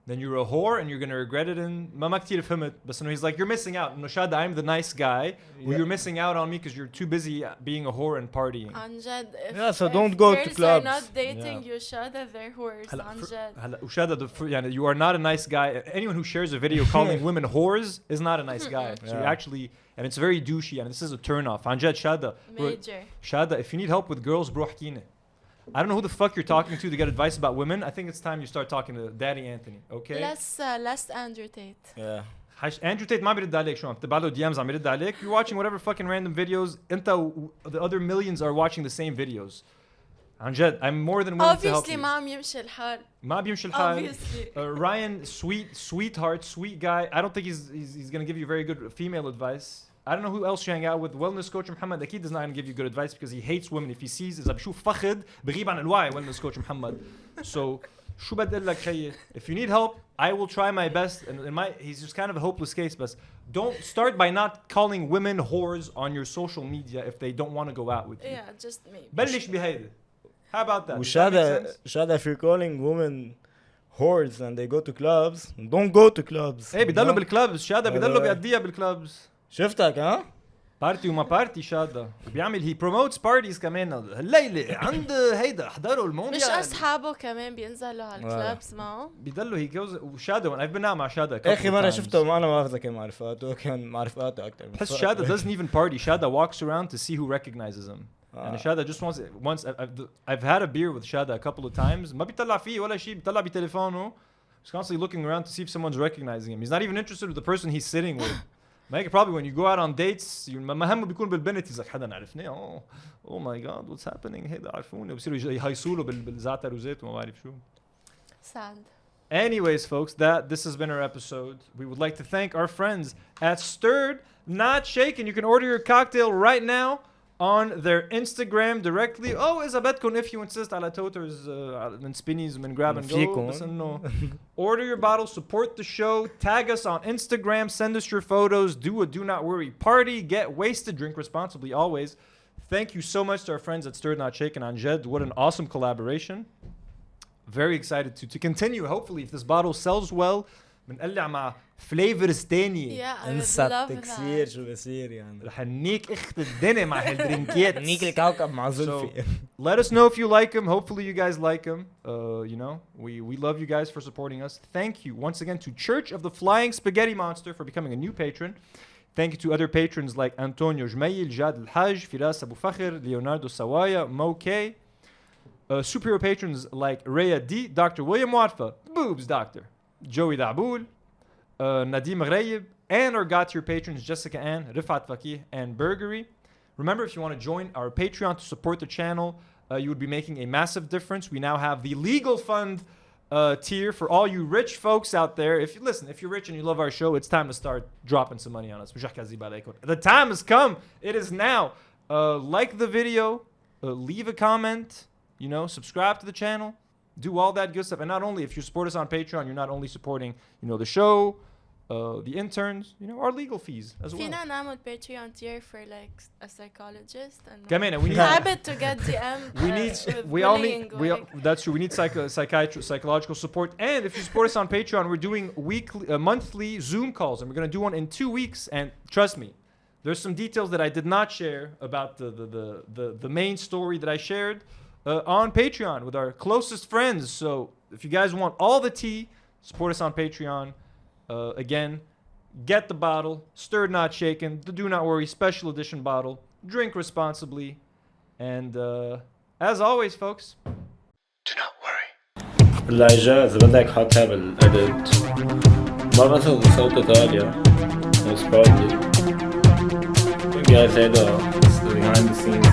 then you're a whore and you're going to regret it. And ما كتير فهمت بس انه he's like you're missing out. No Shada, I'm the nice guy. Well, you're missing out on me because you're too busy being a whore and partying. عن جد. Yeah, so don't go to clubs. Girls are not dating you, Shada, they're whores. عن جد. هلا وشادا يعني you are not a nice guy. Anyone who shares a video calling women whores is not a nice guy. So you actually, and it's very douchey and this is a turn off. عن جد Shada. Major. Shada, if you need help with girls, bro حكينا. I don't know who the fuck you're talking to get advice about women. I think it's time you start talking to Daddy Anthony, okay? Less Andrew Tate. Yeah. Andrew Tate ما بيرد عليك شو عم تبع له DMs عم يرد عليك. You're watching whatever fucking random videos. انت the other millions are watching the same videos. عن جد, I'm more than willing to help Obviously you. ما عم يمشي الحال. ما بيمشي الحال. Obviously. Ryan, sweetheart, sweet guy. I don't think he's going to give you very good female advice. I don't know who else you hang out with. Wellness coach Muhammad Akid is not going to give you good advice because he hates women. If he sees إذا بشوف فخد بغيب عن الوعي wellness coach Muhammad. So شو بدي لك خيي? If you need help, I will try my best. And he's just kind of a hopeless case. But don't start by not calling women whores on your social media if they don't want to go out with you. Yeah, just maybe. بلش بهيدا. How about that? Does that make sense? Shada, if you're calling women whores and they go to clubs, don't go to clubs. ايه بيضلوا بالكلابز. شادا بيضلوا بيقضيها بالكلابز. شفتك ها؟ بارتي وما بارتي شادا وبيعمل he promotes parties كمان الليله عند هيدا احضروا المونديال. مش اصحابه كمان بينزلوا على الكلابس معه؟ بيضلوا he goes وشادا I've been out مع شادا اخي مره شفته وانا ما بعرف كان معرفاته كان معرفاته اكثر. بس شادا doesn't even party. شادا walks around to see who recognizes him. And Chada just once I've had a beer with Chada a couple of times. ما بيطلع فيه ولا شيء بيطلع بتليفونه. He's constantly looking around to see if someone's recognizing him. He's not even interested with the person he's sitting with. Probably when you go out on dates ما همه بيكون بالبنت. He's like حدا عرفني. Oh my god, what's happening? هيدا عرفوني. وبصيروا يهيصوا له بالزعتر وزيت وما بعرف شو. Sad. Anyways, folks, this has been our episode. We would like to thank our friends at Stirred Not Shaken. You can order your cocktail right now on their Instagram directly. Oh, إذا بدكم if you insist على toters من spinnies من grab and go. بس إنه order your bottle, support the show, tag us on Instagram, send us your photos, do a do not worry party, get wasted, drink responsibly always. Thank you so much to our friends at Stirred Not Shaken on Jed. What an awesome collaboration. Very excited to continue. Hopefully, if this bottle sells well, بنقلع مع flavors تانية. Yeah, I انسى would love التكسير that. شو بصير يعني. رح نيك اخت الدنيا مع هالدرينكيات. نيك الكوكب مع So, زلفي. let us know if you like them. Hopefully you guys like them. You know, we love you guys for supporting us. Thank you once again to Church of the Flying Spaghetti Monster for becoming a new patron. Thank you to other patrons like Antonio Jmail, Jad Al-Haj, Firas Abu Fakhr, Leonardo Sawaya, Mo K. Superhero patrons like Rhea D, Dr. William Watfa, Boobs Doctor, Joey Daboul, Nadim Ghraib, and our God-tier patrons Jessica Ann, Rifat Fakih, and Burgery. Remember, if you want to join our Patreon to support the channel, you would be making a massive difference. We now have the legal fund tier for all you rich folks out there. If you're rich and you love our show, it's time to start dropping some money on us. The time has come. It is now. Like the video, leave a comment. You know, subscribe to the channel, do all that good stuff. And not only, if you support us on Patreon, you're not only supporting, you know, the show, the interns, you know, our legal fees as well. فينا نعمل Patreon tier for like a psychologist and كمان we need habit to get DM. That's true. We need psychological support. And if you support us on Patreon, we're doing monthly Zoom calls, and we're gonna do one in 2 weeks. And trust me, there's some details that I did not share about the main story that I shared on Patreon with our closest friends. So if you guys want all the tea, support us on Patreon. Again, get the bottle, Stirred Not Shaken, the Do Not Worry special edition bottle. Drink responsibly. And as always, folks, Do not worry. اللايجا إذا بدك حطها بالإديت. ما بنسى صوت إيطاليا. Most probably. Guys, هيدا behind the scenes.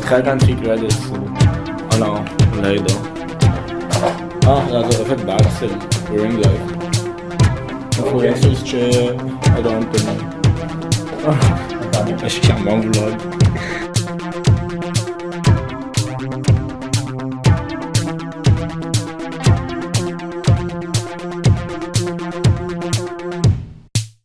تخيل كان في credits أنا هيدا. لازم أفت بعكس الرينج لايت. Influencers chat. I don't know. Acho que é um bom vlog.